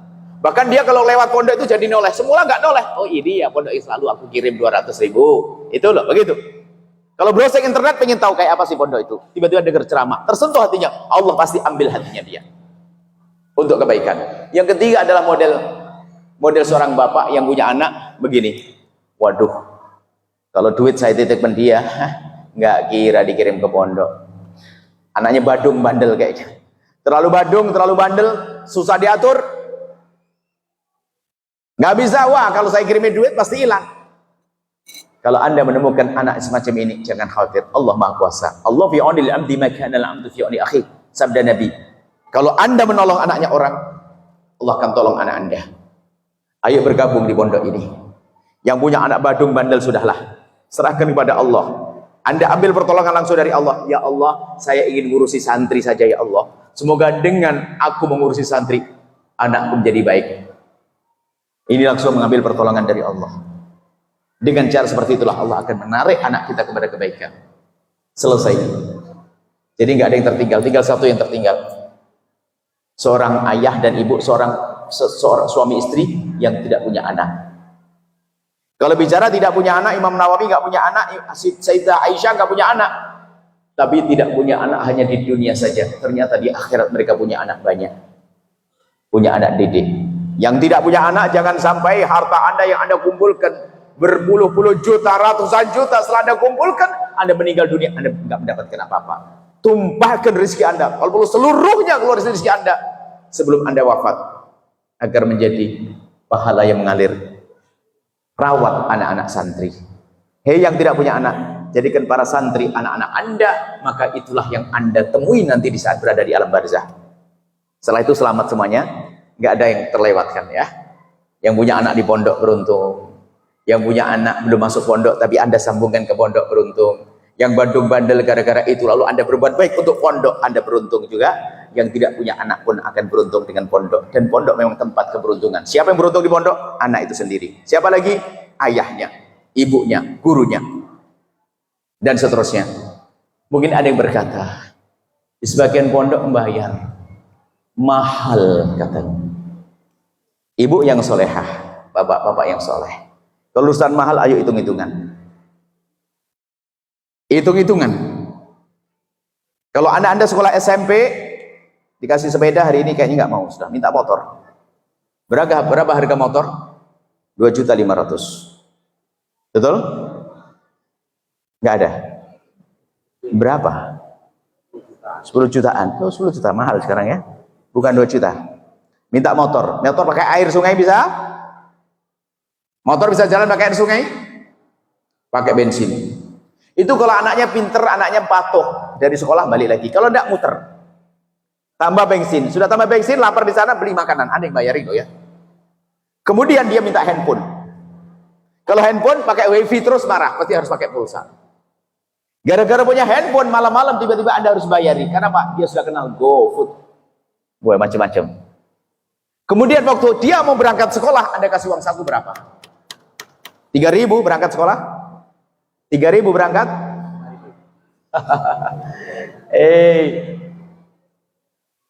Bahkan dia kalau lewat pondok itu jadi noleh. Semula nggak noleh. Oh ini ya pondok selalu aku kirim 200.000. Itu loh, begitu. Kalau browsing internet pengen tahu kayak apa sih pondok itu, tiba-tiba dengar ceramah, tersentuh hatinya, Allah pasti ambil hatinya dia untuk kebaikan. Yang ketiga adalah model seorang bapak yang punya anak begini. Waduh, kalau duit saya titipkan dia, nggak kira dikirim ke pondok. Anaknya badung bandel kayaknya. Terlalu bandel, susah diatur. Nggak bisa, wah kalau saya kirimin duit pasti hilang. Kalau Anda menemukan anak semacam ini, jangan khawatir. Allah Maha Kuasa. Allah fi aunil abdi maka al abdu fi auni akhi. Sabda Nabi. Kalau Anda menolong anaknya orang, Allah akan tolong anak Anda. Ayo bergabung di pondok ini. Yang punya anak badung bandel sudahlah, serahkan kepada Allah. Anda ambil pertolongan langsung dari Allah. Ya Allah, saya ingin ngurusi santri saja ya Allah. Semoga dengan aku mengurusi santri, anakku menjadi baik. Ini langsung mengambil pertolongan dari Allah. Dengan cara seperti itulah Allah akan menarik anak kita kepada kebaikan. Selesai. Jadi nggak ada yang tertinggal, tinggal satu yang tertinggal. Seorang ayah dan ibu, seorang suami istri yang tidak punya anak. Kalau bicara tidak punya anak, Imam Nawawi nggak punya anak, Sayyidah Aisyah nggak punya anak, tapi tidak punya anak hanya di dunia saja. Ternyata di akhirat mereka punya anak banyak, punya anak didik. Yang tidak punya anak, jangan sampai harta Anda yang Anda kumpulkan berpuluh-puluh juta, ratusan juta setelah Anda kumpulkan, Anda meninggal dunia, Anda nggak mendapatkan apa-apa. Tumpahkan rezeki Anda, kalau perlu seluruhnya keluar dari rezeki Anda sebelum Anda wafat, agar menjadi pahala yang mengalir. Rawat anak-anak santri. Hei yang tidak punya anak, jadikan para santri anak-anak Anda, maka itulah yang Anda temui nanti di saat berada di alam barzah. Setelah itu selamat semuanya, nggak ada yang terlewatkan ya. Yang punya anak di pondok beruntung, yang punya anak belum masuk pondok tapi Anda sambungkan ke pondok beruntung, yang bandel gara-gara itu lalu Anda berbuat baik untuk pondok, Anda beruntung juga. Yang tidak punya anak pun akan beruntung dengan pondok, dan pondok memang tempat keberuntungan. Siapa yang beruntung di pondok? Anak itu sendiri. Siapa lagi? Ayahnya, ibunya, gurunya, dan seterusnya. Mungkin ada yang berkata, di sebagian pondok membayar mahal katanya. Ibu yang solehah, bapak-bapak yang soleh. Kalau urusan mahal, ayo hitung-hitungan. Hitung-hitungan. Kalau anak-anda sekolah SMP, dikasih sepeda hari ini kayaknya nggak mau, sudah minta motor. Berapa harga motor? 2.500.000. Betul? Nggak ada. Berapa? 10 jutaan. Oh, 10 juta mahal sekarang ya. Bukan 2 juta. Minta motor. Motor pakai air sungai bisa? Motor bisa jalan pakai air sungai? Pakai bensin. Itu kalau anaknya pinter, anaknya patuh dari sekolah balik lagi. Kalau enggak muter. Tambah bensin, sudah tambah bensin, lapar di sana beli makanan, ada yang bayarin loh ya. Kemudian dia minta handphone. Kalau handphone pakai wifi terus marah, pasti harus pakai pulsa. Gara-gara punya handphone malam-malam tiba-tiba Anda harus bayari. Karena Pak, dia sudah kenal GoFood, buat macam-macam. Kemudian waktu dia mau berangkat sekolah, Anda kasih uang saku berapa? 3.000 berangkat sekolah? 3.000 berangkat?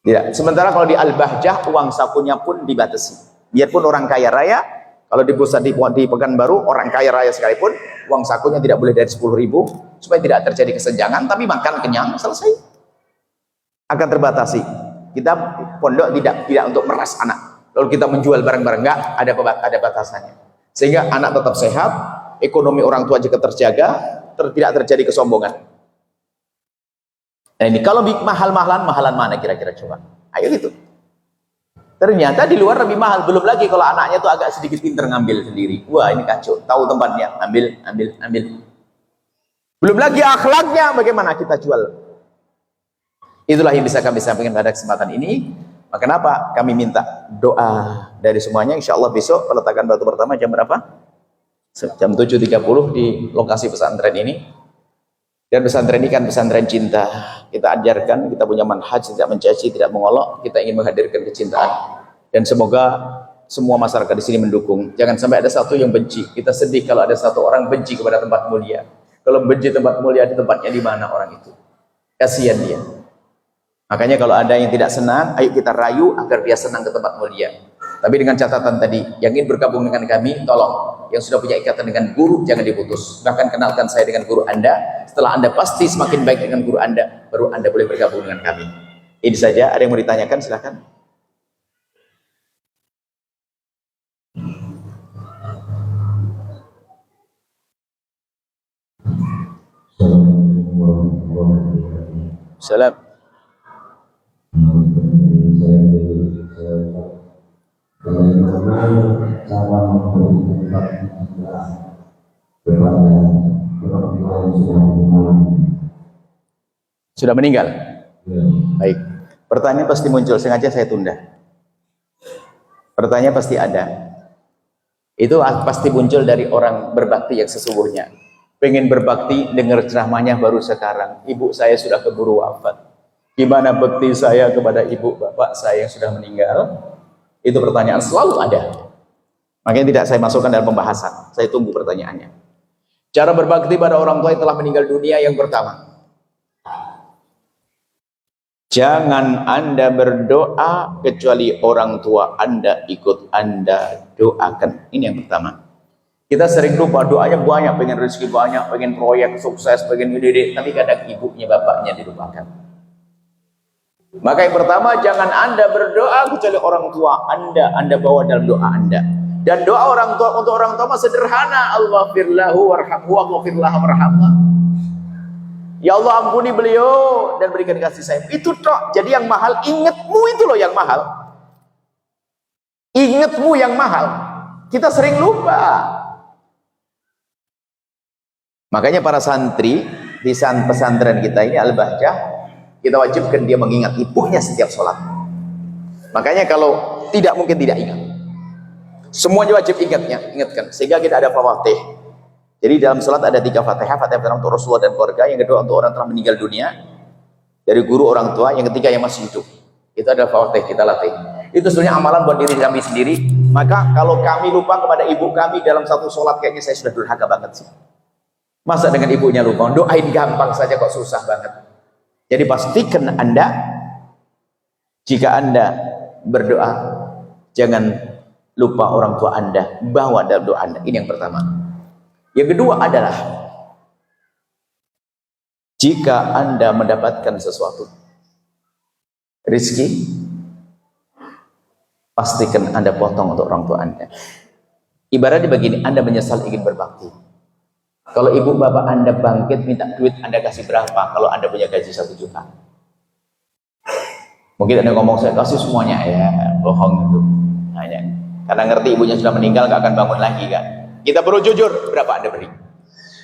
Tidak. Sementara kalau di Al-Bahjah uang sakunya pun dibatasi. Biarpun orang kaya raya, kalau di pusat di Pekanbaru orang kaya raya sekalipun uang sakunya tidak boleh dari 10.000 supaya tidak terjadi kesenjangan, tapi makan kenyang selesai. Akan terbatasi. Kita pondok tidak untuk meras anak. Lalu kita menjual barang-barang, enggak, ada batasannya. Sehingga anak tetap sehat, ekonomi orang tua juga terjaga, tidak terjadi kesombongan. Nah ini kalau mahalan mana kira-kira coba? Ayo gitu. Ternyata di luar lebih mahal. Belum lagi kalau anaknya tuh agak sedikit pinter ngambil sendiri. Wah ini kacau. Tahu tempatnya, ambil. Belum lagi akhlaknya bagaimana kita jual. Itulah yang bisa kami sampaikan pada kesempatan ini. Maka kenapa kami minta doa dari semuanya. Insya Allah besok peletakan batu pertama jam berapa? Jam 7.30 di lokasi pesantren ini. Dan pesantren ini kan pesantren cinta. Kita ajarkan, kita punya manhaj, tidak mencaci, tidak mengolok. Kita ingin menghadirkan kecintaan. Dan semoga semua masyarakat di sini mendukung. Jangan sampai ada satu yang benci. Kita sedih kalau ada satu orang benci kepada tempat mulia. Kalau benci tempat mulia, di tempatnya di mana orang itu? Kasihan dia. Makanya kalau ada yang tidak senang, ayo kita rayu agar dia senang ke tempat mulia. Tapi dengan catatan tadi, yang ingin bergabung dengan kami, tolong. Yang sudah punya ikatan dengan guru, jangan diputus. Bahkan kenalkan saya dengan guru Anda. Setelah Anda pasti semakin baik dengan guru Anda, baru Anda boleh bergabung dengan kami. Ini saja, ada yang mau ditanyakan, silakan. Salam. Bagaimana cara memperhitungkan kepada orang yang sudah meninggal? Ya. Baik. Pertanyaan pasti muncul, sengaja saya tunda. Pertanyaan pasti ada. Itu pasti muncul dari orang berbakti yang sesungguhnya. pengen berbakti, dengar ceramahnya baru sekarang. Ibu saya sudah keburu wafat. Gimana bakti saya kepada ibu bapak saya yang sudah meninggal? Itu pertanyaan selalu ada. Makanya tidak saya masukkan dalam pembahasan. Saya tunggu pertanyaannya. Cara berbakti pada orang tua yang telah meninggal dunia yang pertama. Jangan Anda berdoa kecuali orang tua Anda ikut Anda doakan. Ini yang pertama. Kita sering lupa, doanya banyak, pengen rezeki banyak, pengen proyek sukses, pengen ide, tapi kadang ibunya, bapaknya dilupakan. Maka yang pertama, jangan Anda berdoa kecuali orang tua Anda bawa dalam doa Anda. Dan doa orang tua untuk orang tua sederhana, Allahfirlahu warhamhu, Allahfirlahu warhamhu. Ya Allah ampuni beliau dan berikan kasih sayang. Itu toh. Jadi yang mahal, ingatmu itu loh yang mahal. Ingatmu yang mahal. Kita sering lupa. Makanya para santri di pesantren kita ini Al-Bahjah, kita wajibkan dia mengingat ibunya setiap sholat. Makanya kalau tidak mungkin tidak ingat. Semuanya wajib ingatkan. Sehingga kita ada fawatih. Jadi dalam salat ada 3 Fatihah, Fatihah pertama untuk Rasulullah dan keluarga, yang kedua untuk orang telah meninggal dunia dari guru orang tua, yang ketiga yang masih hidup. Itu adalah Fatihah, kita latih. Itu sebenarnya amalan buat diri kami sendiri. Maka kalau kami lupa kepada ibu kami dalam satu salat, kayaknya saya sudah durhaka banget sih. Masa dengan ibunya lupa? Doain gampang saja kok susah banget. Jadi pastikan Anda, jika Anda berdoa, jangan lupa orang tua Anda, bawa dalam doa Anda. Ini yang pertama. Yang kedua adalah, jika Anda mendapatkan sesuatu rezeki, pastikan Anda potong untuk orang tua Anda. Ibaratnya begini, Anda menyesal ingin berbakti. Kalau ibu bapak Anda bangkit minta duit, Anda kasih berapa? Kalau Anda punya gaji 1 juta. Mungkin Anda ngomong, saya kasih semuanya. Ya, bohong itu. Hanya karena ngerti ibunya sudah meninggal, gak akan bangun lagi kan. Kita perlu jujur, berapa Anda beri?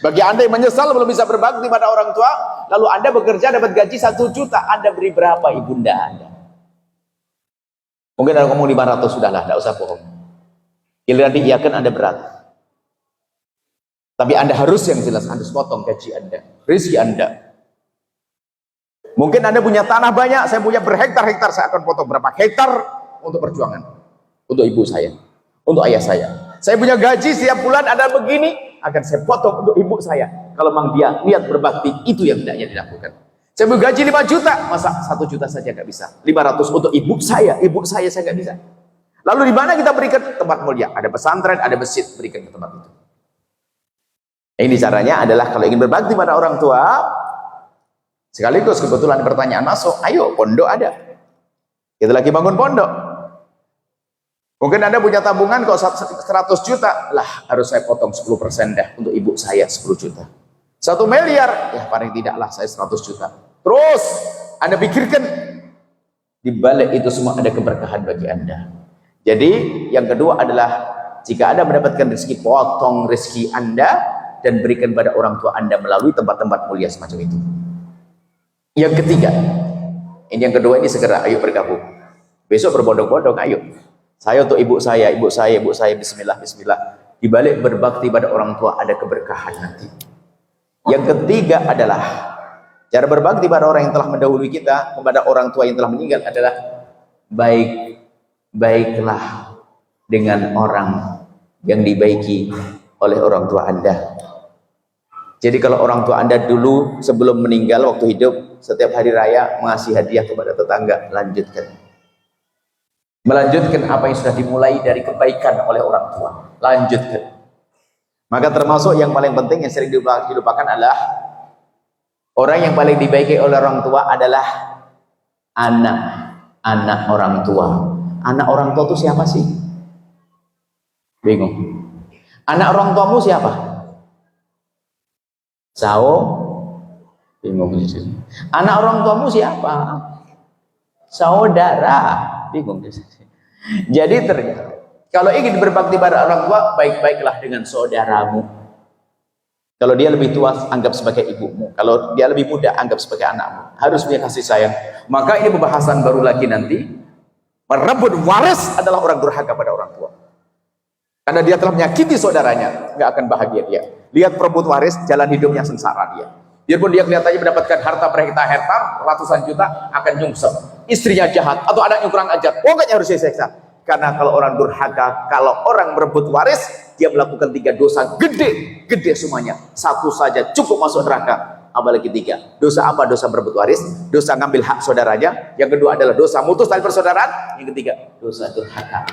Bagi Anda yang menyesal belum bisa berbakti pada orang tua, lalu Anda bekerja dapat gaji 1 juta, Anda beri berapa ibunda Anda? Mungkin Anda ngomong 500, sudahlah, tidak usah bohong. Giliran diiyakan Anda berat. Tapi Anda harus yang jelas, Anda potong gaji Anda, rezeki Anda. Mungkin Anda punya tanah banyak, saya punya berhektar-hektar, saya akan potong berapa hektar untuk perjuangan. Untuk ibu saya, untuk ayah saya. Saya punya gaji setiap bulan ada begini, akan saya potong untuk ibu saya. Kalau memang dia niat berbakti, itu yang hendaknya dilakukan. Saya punya gaji 5 juta, masa 1 juta saja nggak bisa? 500 untuk ibu saya nggak bisa. Lalu di mana kita berikan? Tempat mulia, ada pesantren, ada masjid, berikan ke tempat itu. Ini caranya adalah kalau ingin berbakti pada orang tua, sekaligus kebetulan pertanyaan masuk, ayo pondok ada. Kita lagi bangun pondok. Mungkin Anda punya tabungan kok 100 juta, lah harus saya potong 10% dah untuk ibu saya 10 juta. 1 miliar, ya paling tidaklah saya 100 juta. Terus Anda pikirkan, di balik itu semua ada keberkahan bagi Anda. Jadi yang kedua adalah, jika Anda mendapatkan rezeki, potong rezeki Anda dan berikan pada orang tua Anda melalui tempat-tempat mulia semacam itu. Yang ketiga, ini yang kedua ini segera ayo bergabung. Besok berbondong-bondong, ayo. Saya untuk ibu saya, bismillah, bismillah. Di balik berbakti pada orang tua ada keberkahan nanti. Yang ketiga adalah, cara berbakti pada orang yang telah mendahului kita, kepada orang tua yang telah meninggal adalah, baiklah dengan orang yang dibaiki oleh orang tua Anda. Jadi kalau orang tua Anda dulu sebelum meninggal waktu hidup, setiap hari raya mengasih hadiah kepada tetangga, lanjutkan. Melanjutkan apa yang sudah dimulai dari kebaikan oleh orang tua, lanjutkan. Maka termasuk yang paling penting yang sering dilupakan adalah, orang yang paling dibaiki oleh orang tua adalah anak orang tua. Anak orang tua itu siapa sih? Bingung. Anak orang tuamu siapa? Bingung. Anak orang tuamu siapa? Saudara. Bingung. Jadi ternyata kalau ingin berbakti pada orang tua, baik-baiklah dengan saudaramu. Kalau dia lebih tua, anggap sebagai ibumu. Kalau dia lebih muda, anggap sebagai anakmu. Harus punya kasih sayang. Maka ini pembahasan baru lagi nanti. Merebut waris adalah orang durhaka pada orang tua. Karena dia telah menyakiti saudaranya, nggak akan bahagia dia. lihat perebut waris, jalan hidupnya sengsara dia. Biarpun dia kelihatannya mendapatkan harta berhektar-hektar, ratusan juta, akan nyungsep. Istrinya jahat atau anaknya kurang ajar, pokoknya harus diseksa. Karena kalau orang durhaka, kalau orang merebut waris, dia melakukan 3 dosa gede semuanya. 1 saja cukup masuk neraka, apalagi 3. Dosa apa? Dosa merebut waris, dosa ngambil hak saudaranya, yang kedua adalah dosa mutus tali persaudaraan, yang ketiga dosa durhaka.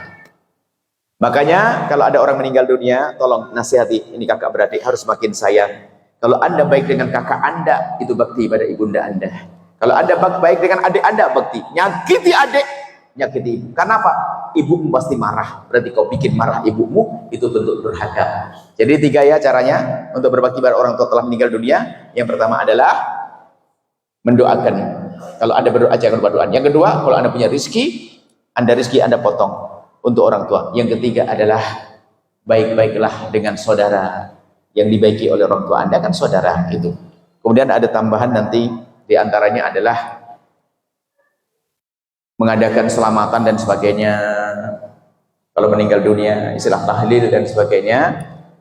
Makanya kalau ada orang meninggal dunia, tolong nasihati, ini kakak beradik harus makin sayang. Kalau anda baik dengan kakak anda, itu bakti pada ibunda anda. Kalau anda baik dengan adik anda, bakti. Nyakiti adik, nyakiti ibu. Karena apa? Ibumu pasti marah. Berarti kau bikin marah ibumu, itu bentuk durhaka. Jadi 3 ya caranya untuk berbakti pada orang tua telah meninggal dunia. Yang pertama adalah mendoakan. Kalau anda berdoa, jangan lupa doa. Yang kedua, kalau anda punya rezeki anda potong untuk orang tua. Yang ketiga adalah baik-baiklah dengan saudara. Yang dibaiki oleh orang tua anda kan saudara itu. Kemudian ada tambahan nanti diantaranya adalah mengadakan selamatan dan sebagainya. Kalau meninggal dunia, istilah tahlil dan sebagainya.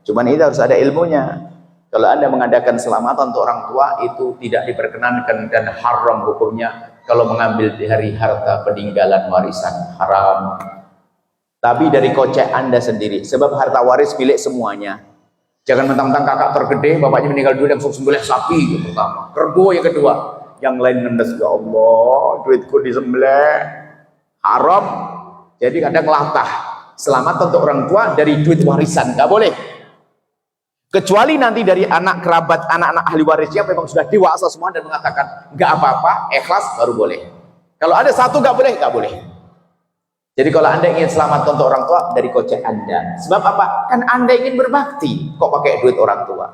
Cuman itu harus ada ilmunya. Kalau anda mengadakan selamatan untuk orang tua, itu tidak diperkenankan dan haram hukumnya. Kalau mengambil dari harta peninggalan warisan, haram. Tapi dari kocek anda sendiri, sebab harta waris milik semuanya. Jangan mentang-mentang kakak tergede, bapaknya meninggal dunia, langsung sembelih sapi yang pertama, kerbau yang kedua, yang lain nendes, ya Allah, duitku disembelih, haram. Jadi kadang latah. Selamat untuk orang tua dari duit warisan, nggak boleh. Kecuali nanti dari anak kerabat, anak-anak ahli warisnya memang sudah dewasa semua dan mengatakan nggak apa-apa, ikhlas, baru boleh. Kalau ada satu nggak boleh, nggak boleh. Jadi kalau anda ingin selamat untuk orang tua, dari kocek anda. Sebab apa? Kan anda ingin berbakti. Kok pakai duit orang tua?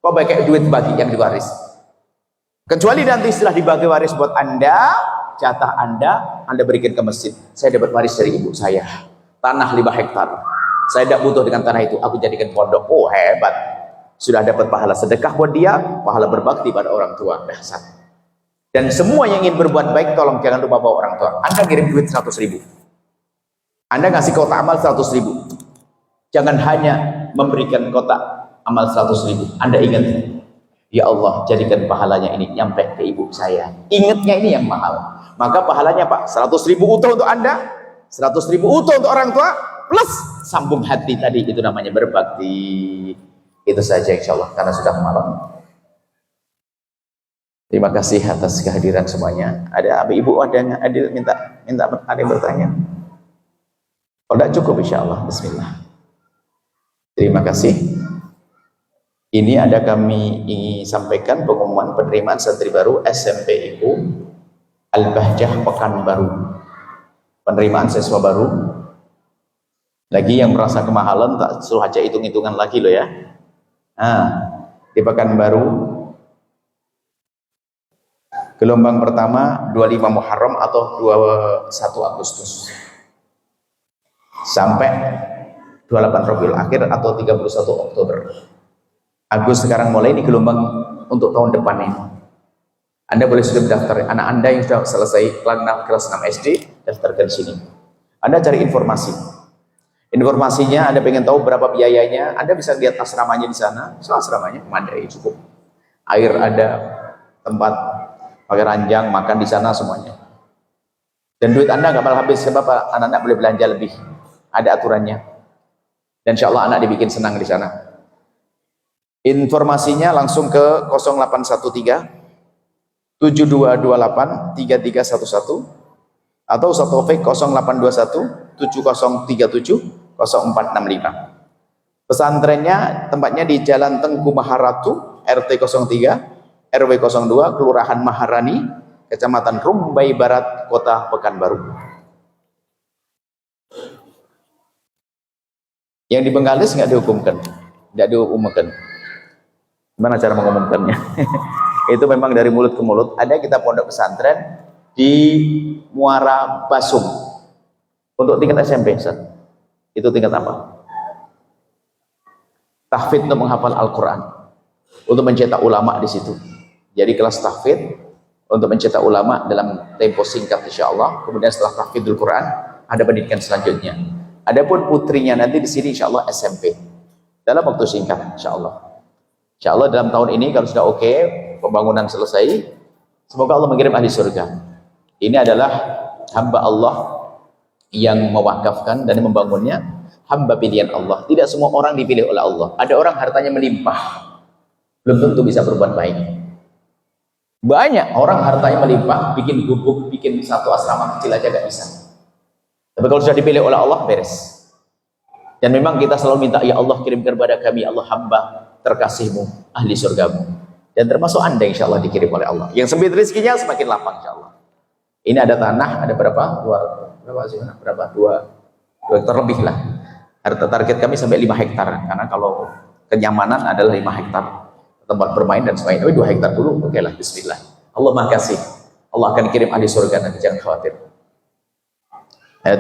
Kok pakai duit bagi yang diwaris? Kecuali nanti setelah dibagi waris buat anda, jatah anda berikan ke masjid. Saya dapat waris dari ibu saya, tanah 5 hektar. Saya tidak butuh dengan tanah itu, aku jadikan pondok. Oh hebat. Sudah dapat pahala sedekah buat dia, pahala berbakti pada orang tua. Dahsyat. Dan semua yang ingin berbuat baik, tolong jangan lupa bawa orang tua. Anda kirim duit 100.000. Anda ngasih kotak amal 100.000. Jangan hanya memberikan kotak amal 100.000. Anda ingat, ya Allah, jadikan pahalanya ini nyampe ke ibu saya. Ingatnya ini yang mahal. Maka pahalanya Pak, 100.000 utuh untuk Anda, 100.000 utuh untuk orang tua, plus sambung hati tadi, itu namanya berbakti. Itu saja insya Allah, karena sudah malam. Terima kasih atas kehadiran semuanya. Ada ibu, ada yang adil minta ada yang bertanya. Kalau tidak cukup insya Allah, bismillah. Terima kasih. Ini ada kami ingin sampaikan pengumuman penerimaan santri baru SMP IPU Al-Bahjah Pekanbaru. Penerimaan siswa baru. Lagi yang merasa kemahalan, tak suruh aja hitung-hitungan lagi loh ya. Nah, di Pekanbaru gelombang pertama 25 Muharram atau 21 Agustus. Sampai 28 Rabiul Akhir atau 31 Oktober. Agus sekarang mulai ini gelombang untuk tahun depan ini. Anda boleh sudah mendaftar. Anak Anda yang sudah selesai kelas 6 SD, daftarkan di sini. Anda cari informasi. Informasinya Anda pengen tahu berapa biayanya, Anda bisa lihat asramanya di sana. So, asramanya memadai, cukup. Air ada, tempat pakai ranjang, makan di sana semuanya. Dan duit Anda nggak bakal habis, sebab anak-anak boleh belanja lebih. Ada aturannya. Dan insya Allah anak dibikin senang di sana. Informasinya langsung ke 0813 7228 3311 atau Ustaz Taufik 0821 7037 0465. Pesantrennya tempatnya di Jalan Tengku Maharatu, RT 03 RW 02, Kelurahan Maharani, Kecamatan Rumbai Barat, Kota Pekanbaru. Yang di Bengkalis nggak dihukumkan, nggak diumumkan. Gimana cara mengumumkannya? Itu memang dari mulut ke mulut. Ada kita pondok pesantren di Muara Basum untuk tingkat SMP, Ustaz. Itu tingkat apa? Tahfidz untuk menghafal Al-Quran, untuk mencetak ulama di situ. Jadi kelas tahfidz untuk mencetak ulama dalam tempo singkat insya Allah. Kemudian setelah tahfidzul Quran ada pendidikan selanjutnya. Adapun putrinya nanti di sini insya Allah SMP dalam waktu singkat insya Allah. Insya Allah dalam tahun ini kalau sudah oke, pembangunan selesai, semoga Allah mengirim ahli surga. Ini adalah hamba Allah yang mewakafkan dan membangunnya, hamba pilihan Allah. Tidak semua orang dipilih oleh Allah. Ada orang hartanya melimpah, belum tentu bisa berbuat baik. Banyak orang hartanya melimpah, bikin gubuk, bikin satu asrama kecil aja gak bisa. Tapi kalau sudah dipilih oleh Allah, beres. Dan memang kita selalu minta, ya Allah kirimkan kepada kami, Allah hamba terkasihmu, ahli surgamu. Dan termasuk anda insya Allah dikirim oleh Allah. Yang sempit rezekinya semakin lapang insya Allah. Ini ada tanah, ada berapa? Dua hektar lebih lah. Harta target kami sampai 5 hektar. Karena kalau kenyamanan adalah 5 hektar. Tempat bermain dan sebagainya. Tapi 2 hektar dulu, oke lah, bismillah. Allah maha kasih. Allah akan kirim ahli surga nanti, jangan khawatir.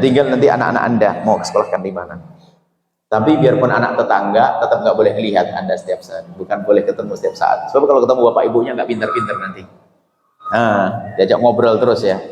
Tinggal nanti anak-anak anda mau sekolahkan di mana. Tapi biarpun anak tetangga, tetap nggak boleh lihat anda setiap saat. Bukan boleh ketemu setiap saat. Sebab kalau ketemu bapak ibunya nggak pintar-pintar nanti. Diajak ngobrol terus ya.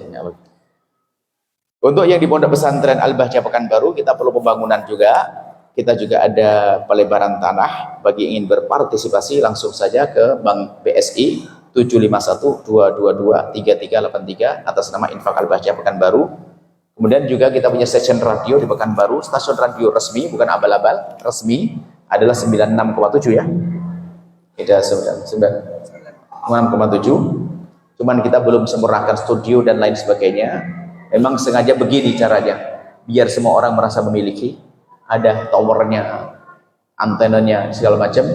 Untuk yang di Pondok Pesantren Al-Bahjah Pekanbaru, kita perlu pembangunan juga. Kita juga ada pelebaran tanah. Bagi yang ingin berpartisipasi langsung saja ke Bank BSI 751-222-3383 atas nama Infak Al-Bahjah Pekanbaru. Kemudian juga kita punya stasiun radio di Pekanbaru. Stasiun radio resmi, bukan abal-abal, resmi adalah 96,7 ya. Kita 96,7. Cuman kita belum sempurnakan studio dan lain sebagainya. Memang sengaja begini caranya, biar semua orang merasa memiliki. Ada towernya, antenanya, segala macam.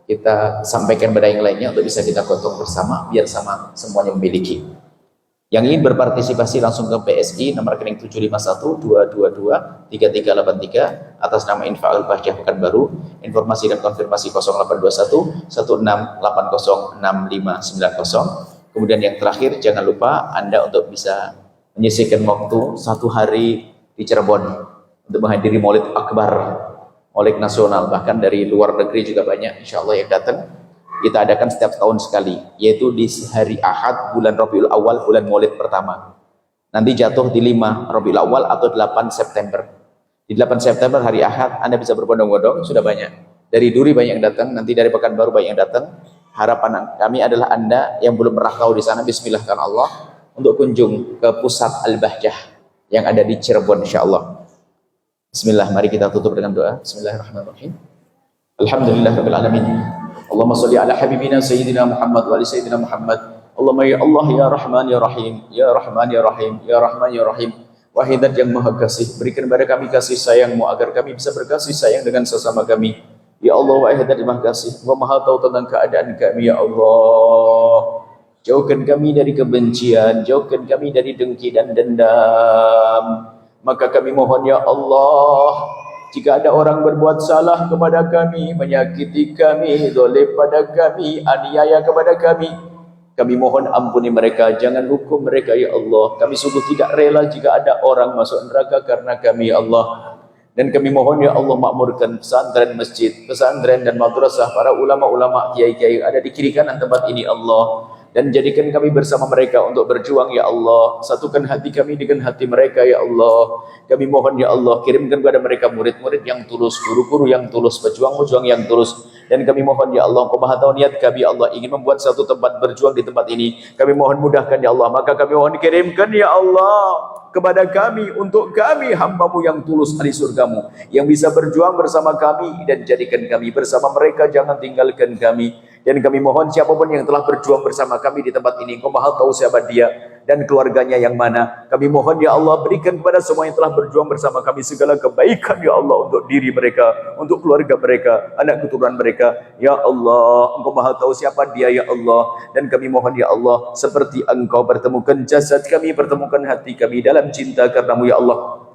Kita sampaikan pada yang lainnya untuk bisa kita gotong bersama, biar sama semuanya memiliki. Yang ingin berpartisipasi langsung ke PSI, nomor rekening 751-222-3383 atas nama Infak Al-Bahjah Pekanbaru. Informasi dan konfirmasi 0821-16806590. Kemudian yang terakhir, jangan lupa Anda untuk bisa menyisihkan waktu 1 hari di Cirebon untuk menghadiri Maulid Akbar, Maulid Nasional, bahkan dari luar negeri juga banyak insya Allah yang datang. Kita adakan setiap tahun sekali, yaitu di hari Ahad bulan Rabiul Awal, bulan Maulid pertama. Nanti jatuh di 5 Rabiul Awal atau 8 September. Di 8 September hari Ahad Anda bisa berbondong-bondong, sudah banyak. Dari Duri banyak yang datang, nanti dari Pekanbaru banyak yang datang. Harapan kami adalah Anda yang belum pernah tahu di sana, bismillah kan Allah, untuk kunjung ke pusat Al-Bahjah yang ada di Cirebon insyaallah. Bismillah, mari kita tutup dengan doa. Bismillahirrahmanirrahim. Alhamdulillahirabbil alamin. Allahumma sholli ala habibina sayyidina Muhammad wa ali sayyidina Muhammad. Allahumma ya Allah ya Rahman ya Rahim, ya Rahman ya Rahim, ya Rahman ya Rahim. Wahidat yang Maha Kasih, berikan kepada kami kasih sayang-Mu agar kami bisa berkasih sayang dengan sesama kami. Ya Allah, Wahidat yang Maha Kasih, Engkau Maha tahu tentang keadaan kami ya Allah. Jauhkan kami dari kebencian, jauhkan kami dari dengki dan dendam. Maka kami mohon ya Allah, jika ada orang berbuat salah kepada kami, menyakiti kami, zalim pada kami, aniaya kepada kami mohon ampuni mereka, jangan hukum mereka ya Allah. Kami sungguh tidak rela jika ada orang masuk neraka karena kami ya Allah. Dan kami mohon ya Allah, makmurkan pesantren, masjid, pesantren dan madrasah, para ulama-ulama, kiai-kiai ada di kiri kanan tempat ini Allah. Dan jadikan kami bersama mereka untuk berjuang ya Allah. Satukan hati kami dengan hati mereka ya Allah. Kami mohon ya Allah, kirimkan kepada mereka murid-murid yang tulus, guru-guru yang tulus, pejuang-pejuang yang tulus. Dan kami mohon ya Allah, Engkau Maha tahu niat kami ya Allah, ingin membuat satu tempat berjuang di tempat ini. Kami mohon mudahkan ya Allah. Maka kami mohon kirimkan ya Allah kepada kami, untuk kami hamba-Mu yang tulus ahli surga-Mu, yang bisa berjuang bersama kami, dan jadikan kami bersama mereka, jangan tinggalkan kami. Dan kami mohon siapapun yang telah berjuang bersama kami di tempat ini, Engkau Maha tahu siapa dia dan keluarganya yang mana. Kami mohon ya Allah, berikan kepada semua yang telah berjuang bersama kami segala kebaikan ya Allah, untuk diri mereka, untuk keluarga mereka, anak keturunan mereka. Ya Allah, Engkau Maha tahu siapa dia ya Allah. Dan kami mohon ya Allah, seperti Engkau pertemukan jasad kami, pertemukan hati kami dalam cinta karena-Mu ya Allah.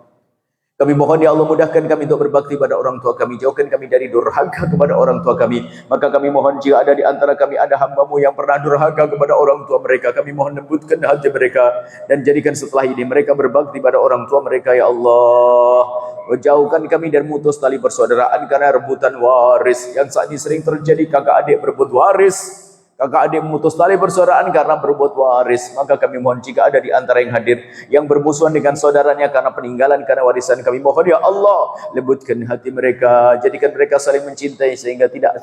Kami mohon ya Allah, mudahkan kami untuk berbakti pada orang tua kami, jauhkan kami dari durhaka kepada orang tua kami. Maka kami mohon jika ada di antara kami ada hamba-Mu yang pernah durhaka kepada orang tua mereka, kami mohon lembutkan hati mereka, dan jadikan setelah ini mereka berbakti pada orang tua mereka ya Allah. Jauhkan kami dan mutus tali persaudaraan karena rebutan waris yang saat ini sering terjadi, kakak adik berebut waris. Kakak adik memutus tali persaudaraan karena berbuat waris, maka kami mohon jika ada di antara yang hadir yang bermusuhan dengan saudaranya karena peninggalan, karena warisan, kami mohon ya Allah lembutkan hati mereka, jadikan mereka saling mencintai sehingga tidak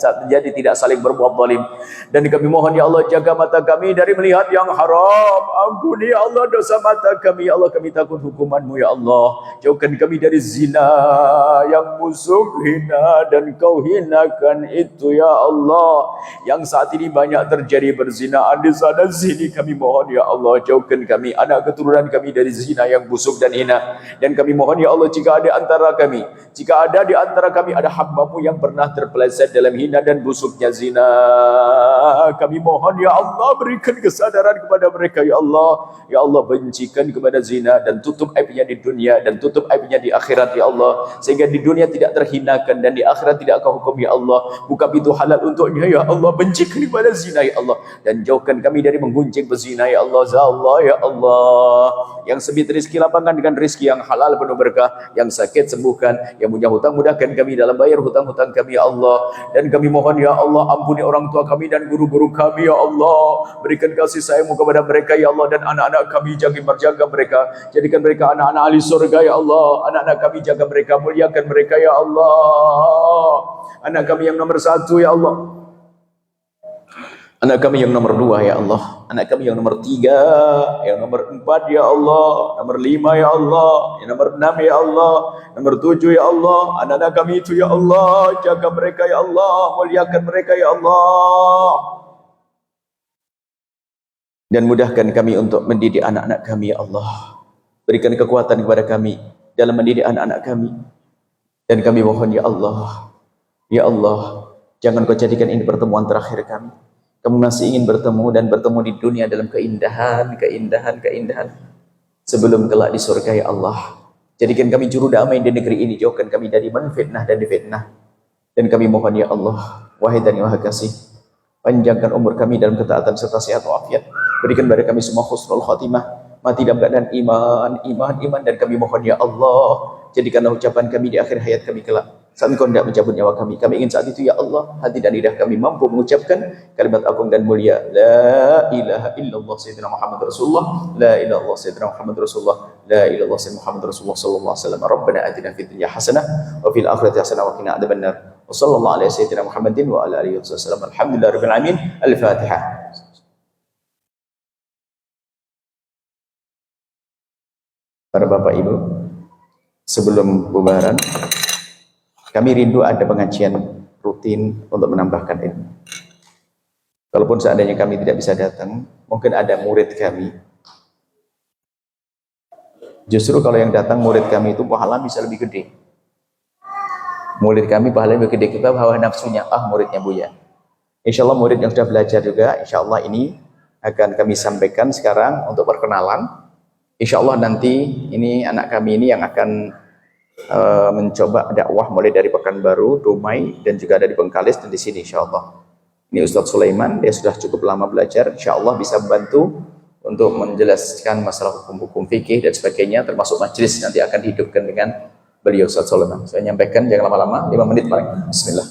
saling berbuat zalim. Dan kami mohon ya Allah jaga mata kami dari melihat yang haram, ampuni ya Allah dosa mata kami ya Allah, kami takut hukuman-Mu ya Allah. Jauhkan kami dari zina yang busuk, hina dan Kau hinakan itu ya Allah, yang saat ini banyak terjadi berzinaan di sana sini. Kami mohon ya Allah jauhkan kami, anak keturunan kami dari zina yang busuk dan hina. Dan kami mohon ya Allah jika ada di antara kami ada hamba-Mu yang pernah terpeleset dalam hina dan busuknya zina, kami mohon ya Allah berikan kesadaran kepada mereka ya Allah. Ya Allah bencikan kepada zina dan tutup aibnya di dunia dan tutup aibnya di akhirat ya Allah, sehingga di dunia tidak terhinakan dan di akhirat tidak Kau hukum ya Allah. Buka pintu halal untuknya ya Allah, bencikan kepada zina ya Allah, dan jauhkan kami dari menggunjing pezina ya Allah. Ya Allah, yang sempit rezeki lapangkan dengan rezeki yang halal penuh berkah, yang sakit sembuhkan, yang punya hutang mudahkan kami dalam bayar hutang-hutang kami ya Allah. Dan kami mohon ya Allah ampuni orang tua kami dan guru-guru kami ya Allah, berikan kasih sayang-Mu kepada mereka ya Allah. Dan anak-anak kami jaga mereka, jadikan mereka anak-anak ahli surga ya Allah. Anak-anak kami jaga mereka, muliakan mereka ya Allah. Anak kami yang nomor 1 ya Allah, anak kami yang nomor 2 ya Allah, anak kami yang nomor 3, yang nomor 4 ya Allah, nomor 5 ya Allah, yang nomor 6 ya Allah, nomor 7 ya Allah. Anak-anak kami itu ya Allah, jaga mereka ya Allah, muliakan mereka ya Allah. Dan mudahkan kami untuk mendidik anak-anak kami ya Allah. Berikan kekuatan kepada kami dalam mendidik anak-anak kami. Dan kami mohon ya Allah, ya Allah, jangan Kau jadikan ini pertemuan terakhir kami. Kami masih ingin bertemu dan bertemu di dunia dalam keindahan sebelum kelak di surga ya Allah. Jadikan kami juru damai di negeri ini, jauhkan kami dari menfitnah dan difitnah. Dan kami mohon ya Allah, wahai dan Maha Kasih, panjangkan umur kami dalam ketaatan serta sehat walafiat. Berikan kepada kami semua husnul khatimah, mati dalam keadaan iman. Dan kami mohon ya Allah, jadikanlah ucapan kami di akhir hayat kami kelak, saat Engkau hendak mencabut nyawa kami. Kami ingin saat itu ya Allah, hati dan lidah kami mampu mengucapkan kalimat agung dan mulia, la ilaha illallah sayyidina Muhammad Rasulullah, la ilaha illallah sayyidina Muhammad Rasulullah, la ilaha illallah sayyidina Muhammad Rasulullah sallallahu alaihi wasallam. Rabbana atina fid dunya hasanah wa fil akhirati hasanah wa qina adzabannar. Wa sallallahu ala sayyidina Muhammadin wa ala alihi wasallam. Alhamdulillahirabbil alamin. Al-Fatihah. Para Bapak Ibu, sebelum bubaran, kami rindu ada pengajian rutin untuk menambahkan ilmu. Kalaupun seandainya kami tidak bisa datang, mungkin ada murid kami. Justru kalau yang datang murid kami itu pahala bisa lebih gede. Murid kami pahala lebih gede, kita hawa nafsunya, muridnya Buya. Insya Allah murid yang sudah belajar juga, insya Allah ini akan kami sampaikan sekarang untuk perkenalan. Insya Allah nanti ini anak kami ini yang akan mencoba dakwah mulai dari Pekanbaru, Dumai, dan juga ada di Bengkalis dan di sini insya Allah. Ini Ustadz Sulaiman, dia sudah cukup lama belajar, insya Allah bisa membantu untuk menjelaskan masalah hukum-hukum fikih dan sebagainya, termasuk majelis nanti akan dihidupkan dengan beliau Ustadz Sulaiman. Saya nyampaikan jangan lama-lama, 5 menit paling. Bismillah.